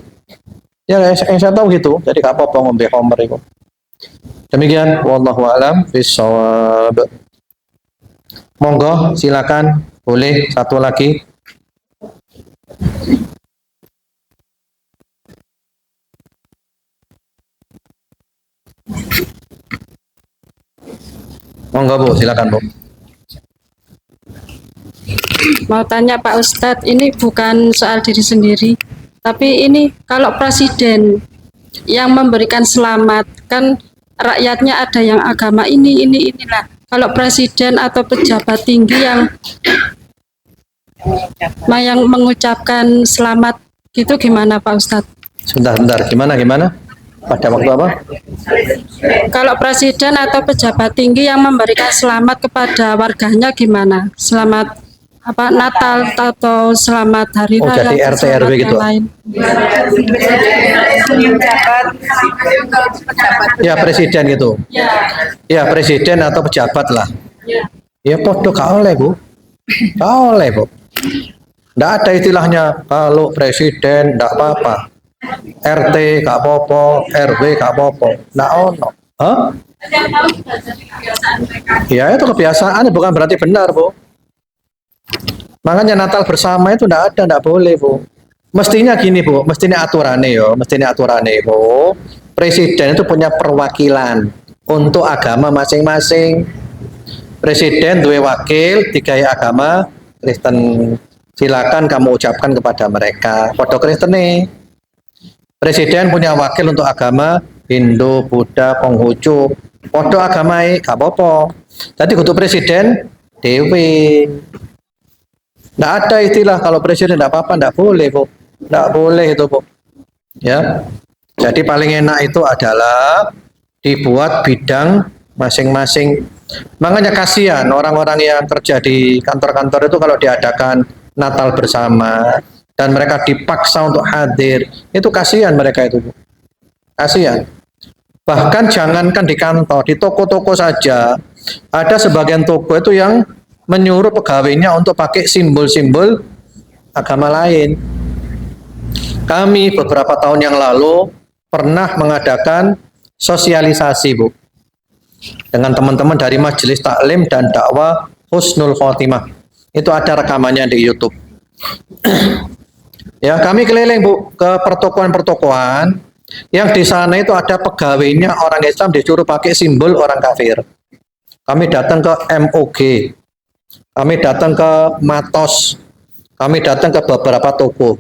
Ya yang saya tahu gitu. Jadi gak apa-apa ngombe khamr itu. Demikian wallahu alam bisawab. Monggo silakan, boleh satu lagi. Monggo Bu, silakan Bu. Mau tanya Pak Ustadz, ini bukan soal diri sendiri, tapi ini kalau presiden yang memberikan selamat, kan rakyatnya ada yang agama inilah. Kalau presiden atau pejabat tinggi yang mengucapkan selamat gitu gimana Pak Ustadz? Sebentar, gimana? Pada waktu apa? Kalau presiden atau pejabat tinggi yang memberikan selamat kepada warganya gimana? Selamat apa Natal atau selamat hari Oh, raya? jadi RT selamat RW yang gitu? lain. Ya presiden gitu. Ya presiden atau pejabat lah. Ya podo gak oleh Bu. Gak oleh Bu. Nggak ada istilahnya kalau presiden nggak apa-apa. RT gak apa-apa, RW gak apa-apa. Nggak ono. Hah? Ya itu kebiasaan, bukan berarti benar Bu. Makanya Natal bersama itu nggak boleh Bu. Mestinya gini Bu, mestinya aturannya Bu. Presiden itu punya perwakilan untuk agama masing-masing. Presiden dua wakil, tiga agama Kristen. Silakan kamu ucapkan kepada mereka. Podo Kristen nih. Presiden punya wakil untuk agama Hindu, Buddha, Konghucu. Podo agamai, gak apa-apa. Jadi kudu presiden dewe. Nggak ada istilah kalau presiden nggak apa-apa, nggak boleh Bu. Nggak boleh itu Bu. Ya. Jadi paling enak itu adalah dibuat bidang masing-masing. Makanya kasihan orang-orang yang kerja di kantor-kantor itu kalau diadakan Natal bersama dan mereka dipaksa untuk hadir, itu kasihan mereka itu Bu. Kasihan. Bahkan jangankan di kantor, di toko-toko saja ada sebagian toko itu yang menyuruh pegawainya untuk pakai simbol-simbol agama lain. Kami beberapa tahun yang lalu pernah mengadakan sosialisasi Bu dengan teman-teman dari Majelis Taklim dan Dakwah Husnul Khotimah. Itu ada rekamannya di YouTube. Ya, kami keliling Bu ke pertokoan-pertokoan yang di sana itu ada pegawainya orang Islam disuruh pakai simbol orang kafir. Kami datang ke MOG, kami datang ke Matos, kami datang ke beberapa toko,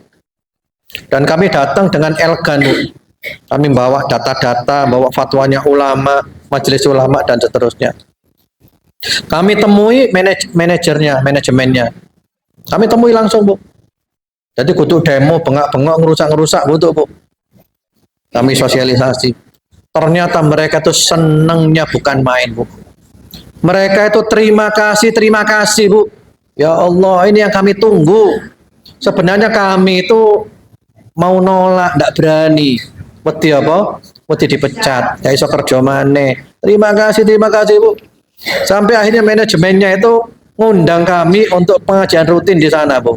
dan kami datang dengan elegan. Kami bawa data-data, bawa fatwanya ulama, majelis ulama, dan seterusnya. Kami temui manajemennya. Kami temui langsung Bu. Jadi kudu demo, bengak-bengok, ngerusak-ngerusak butuh Bu. Kami sosialisasi. Ternyata mereka itu senangnya bukan main Bu. Mereka itu terima kasih Bu. Ya Allah, ini yang kami tunggu. Sebenarnya kami itu mau nolak, tidak berani. Wedi apa? Wedi dipecat. Ya iso kerja maneh. Terima kasih Bu. Sampai akhirnya manajemennya itu ngundang kami untuk pengajian rutin di sana Bu.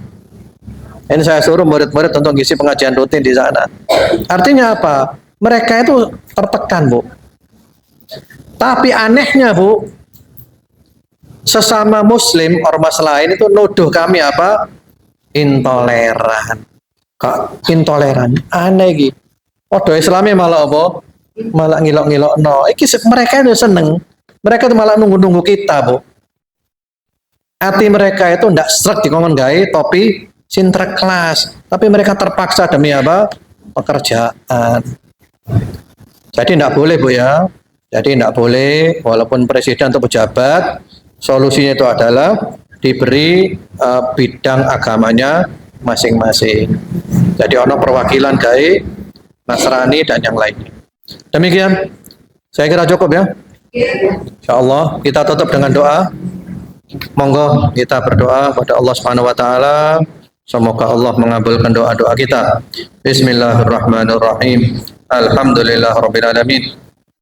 Ini saya suruh murid-murid untuk ngisi pengajian rutin di sana. Artinya apa? Mereka itu tertekan Bu. Tapi anehnya Bu, sesama muslim ormas lain itu nuduh kami apa? Intoleran. Kok intoleran? Aneh gitu. Podo Islamnya malah apa? Malah ngilok-ngilok no. Mereka itu seneng. Mereka itu malah nunggu-nunggu kita Bu. Hati mereka itu ndak srek dikongkon gawe topi sintrek kelas. Tapi mereka terpaksa demi apa? Pekerjaan. Jadi ndak boleh Bu ya. Jadi ndak boleh walaupun presiden atau pejabat, solusinya itu adalah diberi bidang agamanya masing-masing. Jadi ono perwakilan gawe Nasrani dan yang lainnya. Demikian, saya kira cukup ya. Insyaallah kita tutup dengan doa. Monggo kita berdoa kepada Allah Subhanahu wa taala. Semoga Allah mengabulkan doa-doa kita. Bismillahirrahmanirrahim. Alhamdulillahirabbil alamin.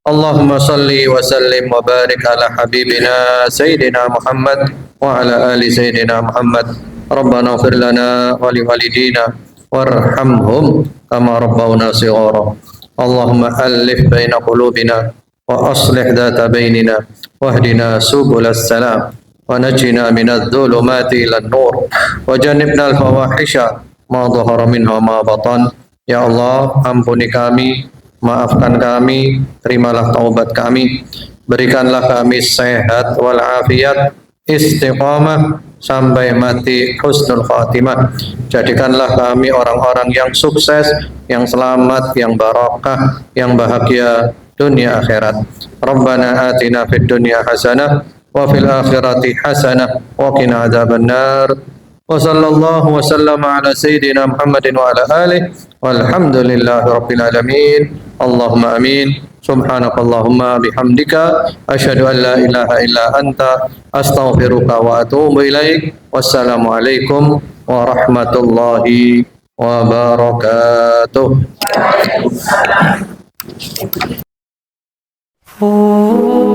Allahumma salli wa sallim wa barik ala habibina sayyidina Muhammad wa ala ali sayyidina Muhammad. Rabbana ighfir lana wa liwalidina warhamhum kama rabbawna shighara. Allahumma alif baina qulubina wa aslih dhata bainina wahdina subulas salam wa najina minadh dhulumati ilan nur wa jannibna al-fawahisha ma dhahara minha ma batan. Ya Allah, ampuni kami, maafkan kami, terimalah taubat kami, berikanlah kami sehat walafiat, istiqamah sampai mati husnul khatimah. Jadikanlah kami orang-orang yang sukses, yang selamat, yang barakah, yang bahagia dunia akhirat. Rabbana atina fid dunya hasanah wa fil akhirati hasanah wa qina adzabannar. Wa sallallahu wa sallama ala sayyidina Muhammadin wa ala alihi walhamdulillahi rabbil alamin. Allahumma amin. Subhanakallahumma bihamdika asyhadu an la ilaha illa anta astaghfiruka wa atubu ilaik. Wassalamualaikum warahmatullahi wabarakatuh. Oh